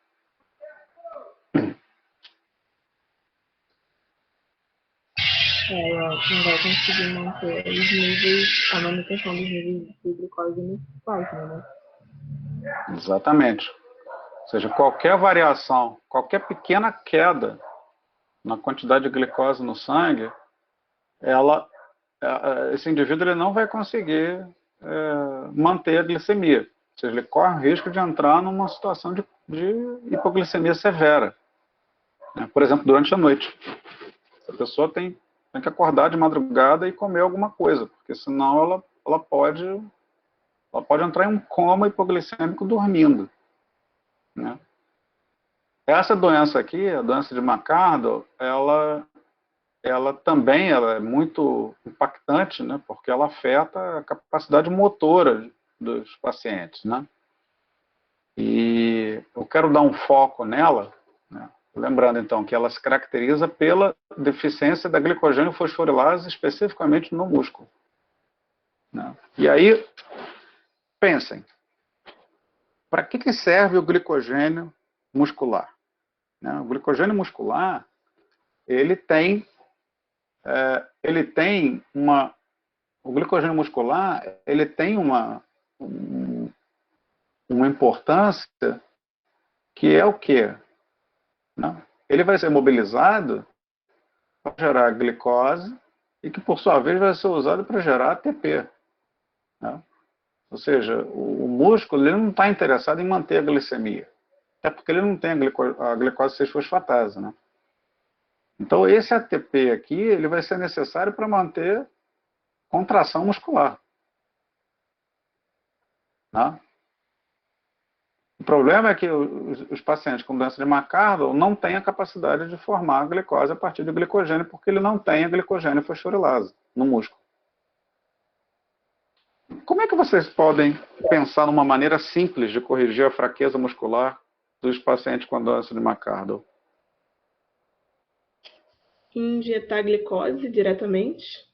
Ela não vai conseguir manter os níveis, a manutenção dos níveis de glicose no plasma, né? Exatamente. Ou seja, qualquer variação, qualquer pequena queda na quantidade de glicose no sangue, esse indivíduo ele não vai conseguir manter a glicemia. Ou seja, ele corre o risco de entrar numa situação de hipoglicemia severa. Né? Por exemplo, durante a noite. A pessoa tem que acordar de madrugada e comer alguma coisa, porque senão ela pode entrar em um coma hipoglicêmico dormindo. Né? Essa doença aqui, a doença de McArdle, ela também é muito impactante, né? Porque ela afeta a capacidade motora dos pacientes. Né? E eu quero dar um foco nela, né? Lembrando, então, que ela se caracteriza pela deficiência da glicogênio fosforilase, especificamente no músculo. Né? E aí, pensem, para que serve o glicogênio muscular? Né? O glicogênio muscular, o glicogênio muscular, ele tem uma importância que é o quê? Né? Ele vai ser mobilizado para gerar glicose e que, por sua vez, vai ser usado para gerar ATP. Né? Ou seja, o músculo ele não está interessado em manter a glicemia, até porque ele não tem a glicose 6-fosfatase. Né? Então, esse ATP aqui ele vai ser necessário para manter contração muscular. Né? O problema é que os pacientes com doença de McArdle não têm a capacidade de formar a glicose a partir de glicogênio, porque ele não tem a glicogênio fosforilase no músculo. Como é que vocês podem pensar numa maneira simples de corrigir a fraqueza muscular dos pacientes com doença de McArdle? Injetar glicose diretamente?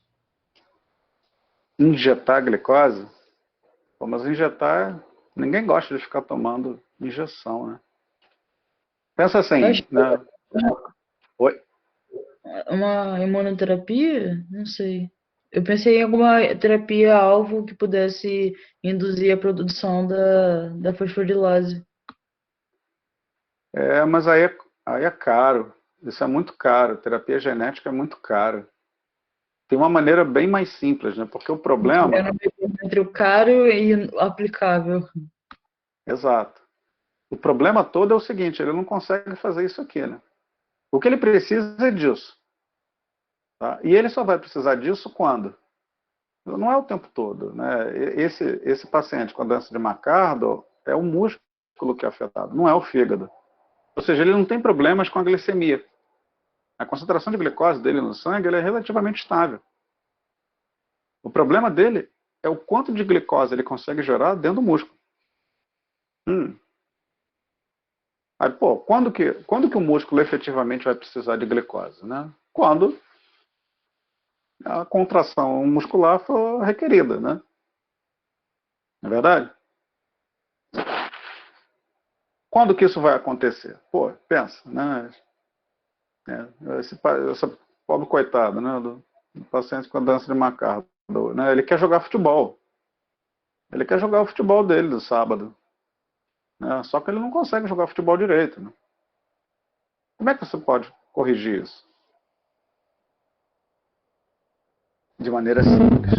Injetar glicose? Bom, mas injetar... Ninguém gosta de ficar tomando injeção, né? Pensa assim, né? Oi? Uma imunoterapia? Não sei. Eu pensei em alguma terapia-alvo que pudesse induzir a produção da fosforilase. Mas aí é caro. Isso é muito caro. Terapia genética é muito caro. tem uma maneira bem mais simples, né? Porque o problema... É no meio entre o caro e o aplicável. Exato. O problema todo é o seguinte, ele não consegue fazer isso aqui, né? O que ele precisa é disso. Tá? E ele só vai precisar disso quando? Não é o tempo todo, né? Esse paciente com a doença de Macardo é o músculo que é afetado, não é o fígado. Ou seja, ele não tem problemas com a glicemia. A concentração de glicose dele no sangue é relativamente estável. O problema dele é o quanto de glicose ele consegue gerar dentro do músculo. Aí, pô, quando que o músculo efetivamente vai precisar de glicose, né? Quando a contração muscular for requerida, né? Não é verdade? Quando que isso vai acontecer? Pô, pensa, né? Essa pobre coitada, né? Do paciente com a doença de Macardo, né? Ele quer jogar futebol. Ele quer jogar o futebol dele do sábado. Né? Só que ele não consegue jogar futebol direito, né? Como é que você pode corrigir isso? De maneira simples.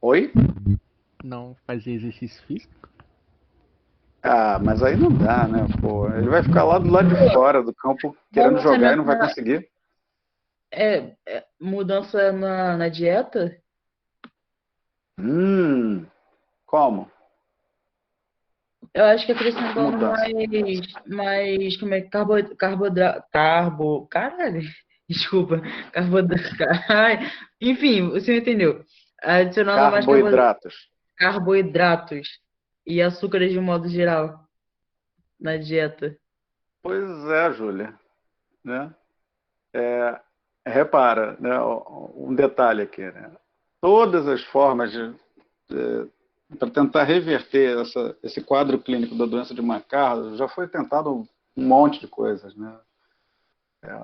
Oi? Não fazer exercício físico? Ah, mas aí não dá, né? Pô, ele vai ficar lá do lado de fora do campo querendo jogar e não vai conseguir. Mudança na dieta? Como? Eu acho que acrescentando Mudança. mais como é que caralho, desculpa, carboidrato, enfim, você me entendeu. Adicionando mais Carboidratos. carboidratos e açúcares de modo geral na dieta. Pois é, Júlia. Né? Repara, né, um detalhe aqui. Né? Todas as formas para tentar reverter esse quadro clínico da doença de Macardo, já foi tentado um monte de coisas. Né?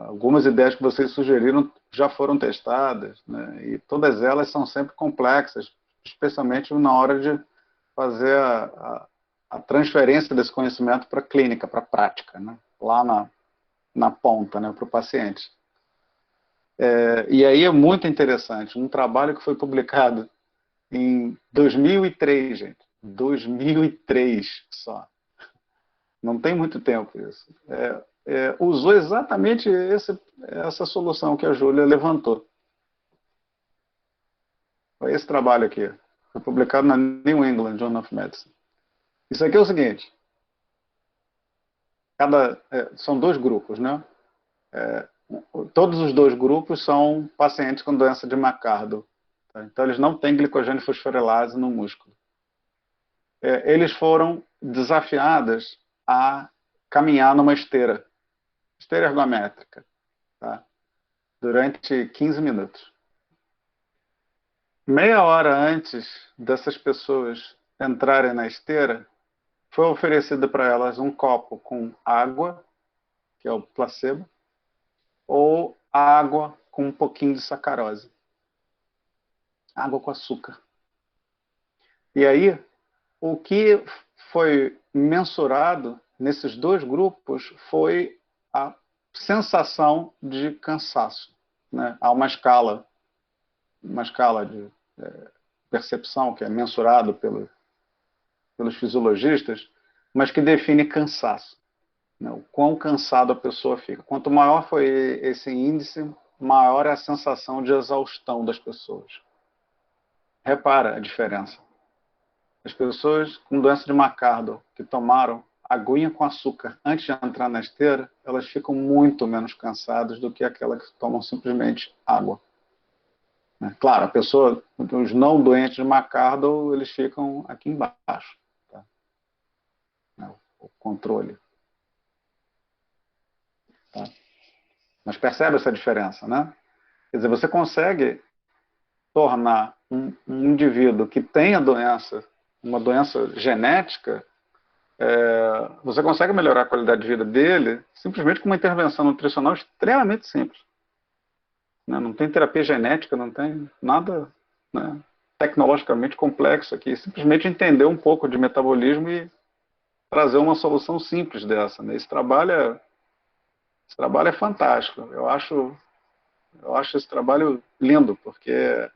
Algumas ideias que vocês sugeriram já foram testadas, né? E todas elas são sempre complexas, especialmente na hora de fazer a transferência desse conhecimento para a clínica, para a prática, né? Lá na ponta, né? Para o paciente. E aí é muito interessante, um trabalho que foi publicado em 2003, gente. 2003 só. Não tem muito tempo isso. Usou exatamente essa solução que a Júlia levantou. Foi esse trabalho aqui. Foi publicado na New England Journal of Medicine. Isso aqui é o seguinte. São 2 grupos, né? Todos os 2 grupos são pacientes com doença de Macardo. Tá? Então, eles não têm glicogênio fosforilase no músculo. Eles foram desafiados a caminhar numa esteira ergométrica, tá? Durante 15 minutos. Meia hora antes dessas pessoas entrarem na esteira, foi oferecido para elas um copo com água, que é o placebo, ou água com um pouquinho de sacarose. Água com açúcar. E aí, o que foi mensurado nesses 2 grupos foi a sensação de cansaço. Né? Há uma escala de percepção que é mensurado pelos fisiologistas, mas que define cansaço. Né? O quão cansado a pessoa fica. Quanto maior foi esse índice, maior é a sensação de exaustão das pessoas. Repara a diferença. As pessoas com doença de Macardo que tomaram aguinha com açúcar antes de entrar na esteira, elas ficam muito menos cansadas do que aquelas que tomam simplesmente água. Claro, os não doentes de Macardo, eles ficam aqui embaixo. Tá? O controle. Tá? Mas percebe essa diferença, né? Quer dizer, você consegue tornar um indivíduo que tem a doença, uma doença genética, você consegue melhorar a qualidade de vida dele simplesmente com uma intervenção nutricional extremamente simples. Não tem terapia genética, não tem nada, né, tecnologicamente complexo aqui. Simplesmente entender um pouco de metabolismo e trazer uma solução simples dessa. Né? Esse trabalho é fantástico. Eu acho Eu acho esse trabalho lindo, porque é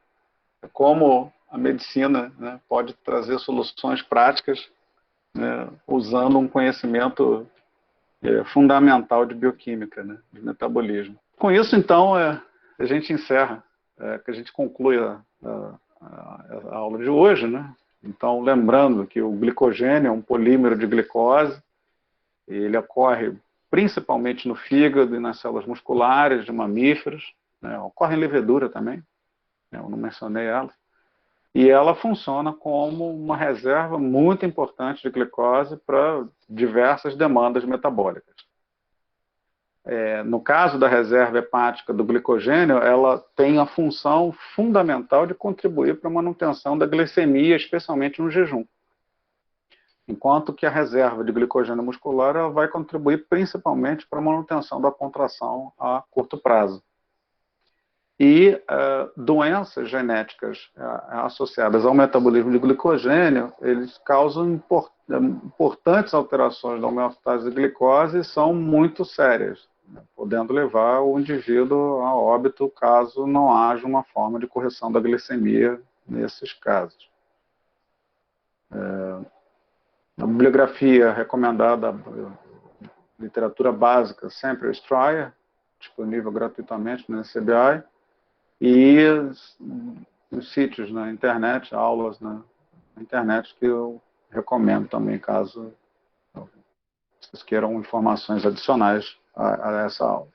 como a medicina, né, pode trazer soluções práticas, né, usando um conhecimento fundamental de bioquímica, né, de metabolismo. Com isso, então, a gente encerra, que a gente conclui a aula de hoje, né? Então, lembrando que o glicogênio é um polímero de glicose, ele ocorre principalmente no fígado e nas células musculares de mamíferos, né? Ocorre em levedura também, né? Eu não mencionei ela. E ela funciona como uma reserva muito importante de glicose para diversas demandas metabólicas. No caso da reserva hepática do glicogênio, ela tem a função fundamental de contribuir para a manutenção da glicemia, especialmente no jejum. Enquanto que a reserva de glicogênio muscular ela vai contribuir principalmente para a manutenção da contração a curto prazo. E doenças genéticas associadas ao metabolismo de glicogênio, eles causam importantes alterações da homeostase de glicose e são muito sérias, né, podendo levar o indivíduo a óbito caso não haja uma forma de correção da glicemia nesses casos. A bibliografia recomendada, literatura básica, sempre Stryer, disponível gratuitamente no NCBI, e os sítios na internet, aulas na internet que eu recomendo também, caso vocês queiram informações adicionais a essa aula.